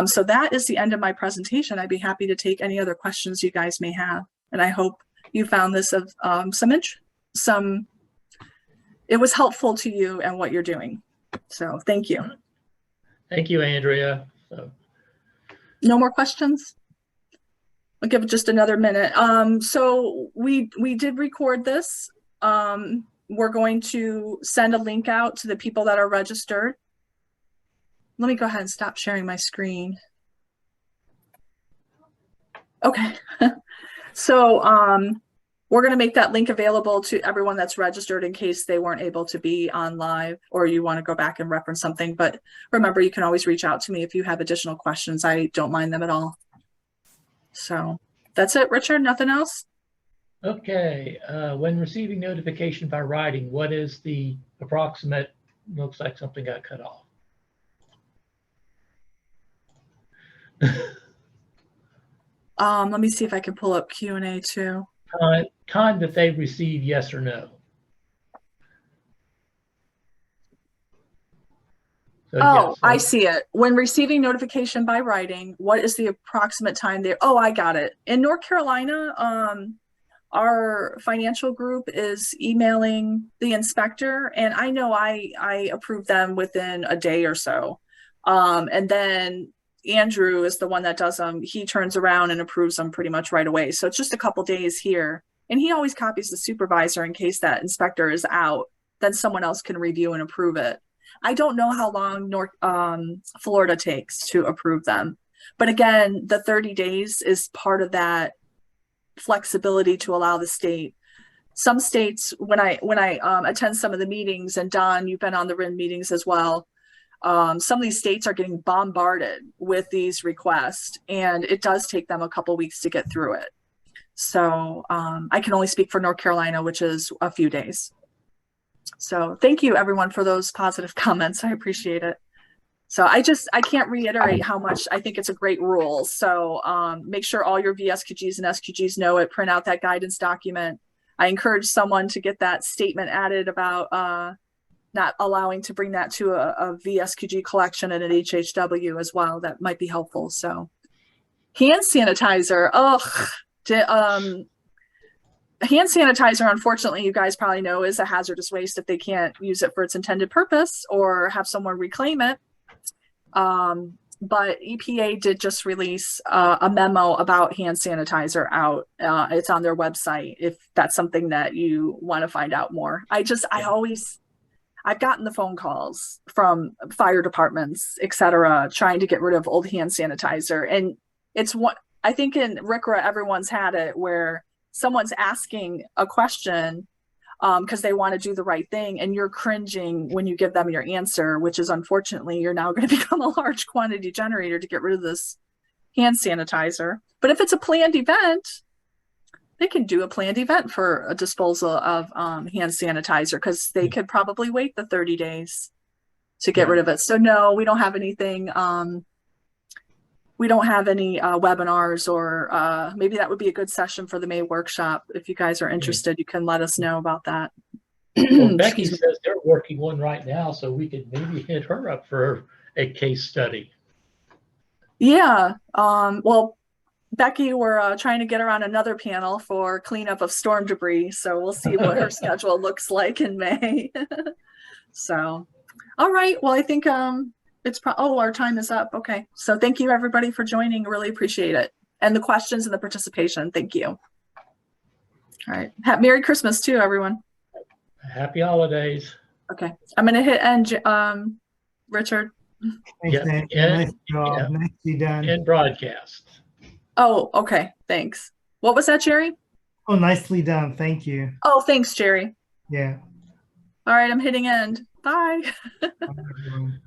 So that is the end of my presentation. I'd be happy to take any other questions you guys may have. And I hope you found this of it was helpful to you and what you're doing. So thank you. Thank you, Andrea. No more questions? I'll give it just another minute. So we did record this. We're going to send a link out to the people that are registered. Let me go ahead and stop sharing my screen. Okay. So we're going to make that link available to everyone that's registered in case they weren't able to be on live or you want to go back and reference something. But remember, you can always reach out to me if you have additional questions. I don't mind them at all. So that's it, Richard. Nothing else? Okay. When receiving notification by writing, what is the approximate? Looks like something got cut off. Let me see if I can pull up Q&A too. Time that they receive, yes or no? So, oh, yes, I see it. When receiving notification by writing, what is the approximate time there? Oh, I got it. In North Carolina, our financial group is emailing the inspector, and I know I approve them within a day or so. And then Andrew is the one that does them. He turns around and approves them pretty much right away. So it's just a couple days here. And he always copies the supervisor in case that inspector is out. Then someone else can review and approve it. I don't know how long Florida takes to approve them. But again, the 30 days is part of that flexibility to allow the state. Some states, when I attend some of the meetings, and Don, you've been on the RIN meetings as well, some of these states are getting bombarded with these requests, and it does take them a couple weeks to get through it. So I can only speak for North Carolina, which is a few days. So thank you everyone for those positive comments. I appreciate it. So I can't reiterate how much I think it's a great rule. So make sure all your VSQGs and SQGs know it, print out that guidance document. I encourage someone to get that statement added about not allowing to bring that to a VSQG collection and an HHW as well. That might be helpful. So hand sanitizer. Hand sanitizer, unfortunately, you guys probably know, is a hazardous waste if they can't use it for its intended purpose or have someone reclaim it. But EPA did just release a memo about hand sanitizer out. It's on their website if that's something that you want to find out more. I've gotten the phone calls from fire departments, et cetera, trying to get rid of old hand sanitizer. And it's what I think in RCRA, everyone's had it where someone's asking a question because they want to do the right thing, and you're cringing when you give them your answer, which is unfortunately you're now going to become a large quantity generator to get rid of this hand sanitizer. But if it's a planned event, they can do a planned event for a disposal of hand sanitizer because they could probably wait the 30 days to get rid of it. So no, we don't have anything. We don't have any webinars, or maybe that would be a good session for the May workshop. If you guys are interested, you can let us know about that. Well, Becky says they're working one right now, so we could maybe hit her up for a case study. Yeah. Well, Becky, we're trying to get her on another panel for cleanup of storm debris. So we'll see what her schedule looks like in May. So, all right. Well, I think our time is up. Okay. So thank you everybody for joining. Really appreciate it. And the questions and the participation. Thank you. All right. Merry Christmas too, everyone. Happy holidays. Okay. I'm going to hit end, Richard. Thanks, Dan. Nice job. Nicely done. And broadcast. Oh, okay. Thanks. What was that, Jerry? Oh, nicely done. Thank you. Oh, thanks, Jerry. Yeah. All right. I'm hitting end. Bye. Bye, everyone.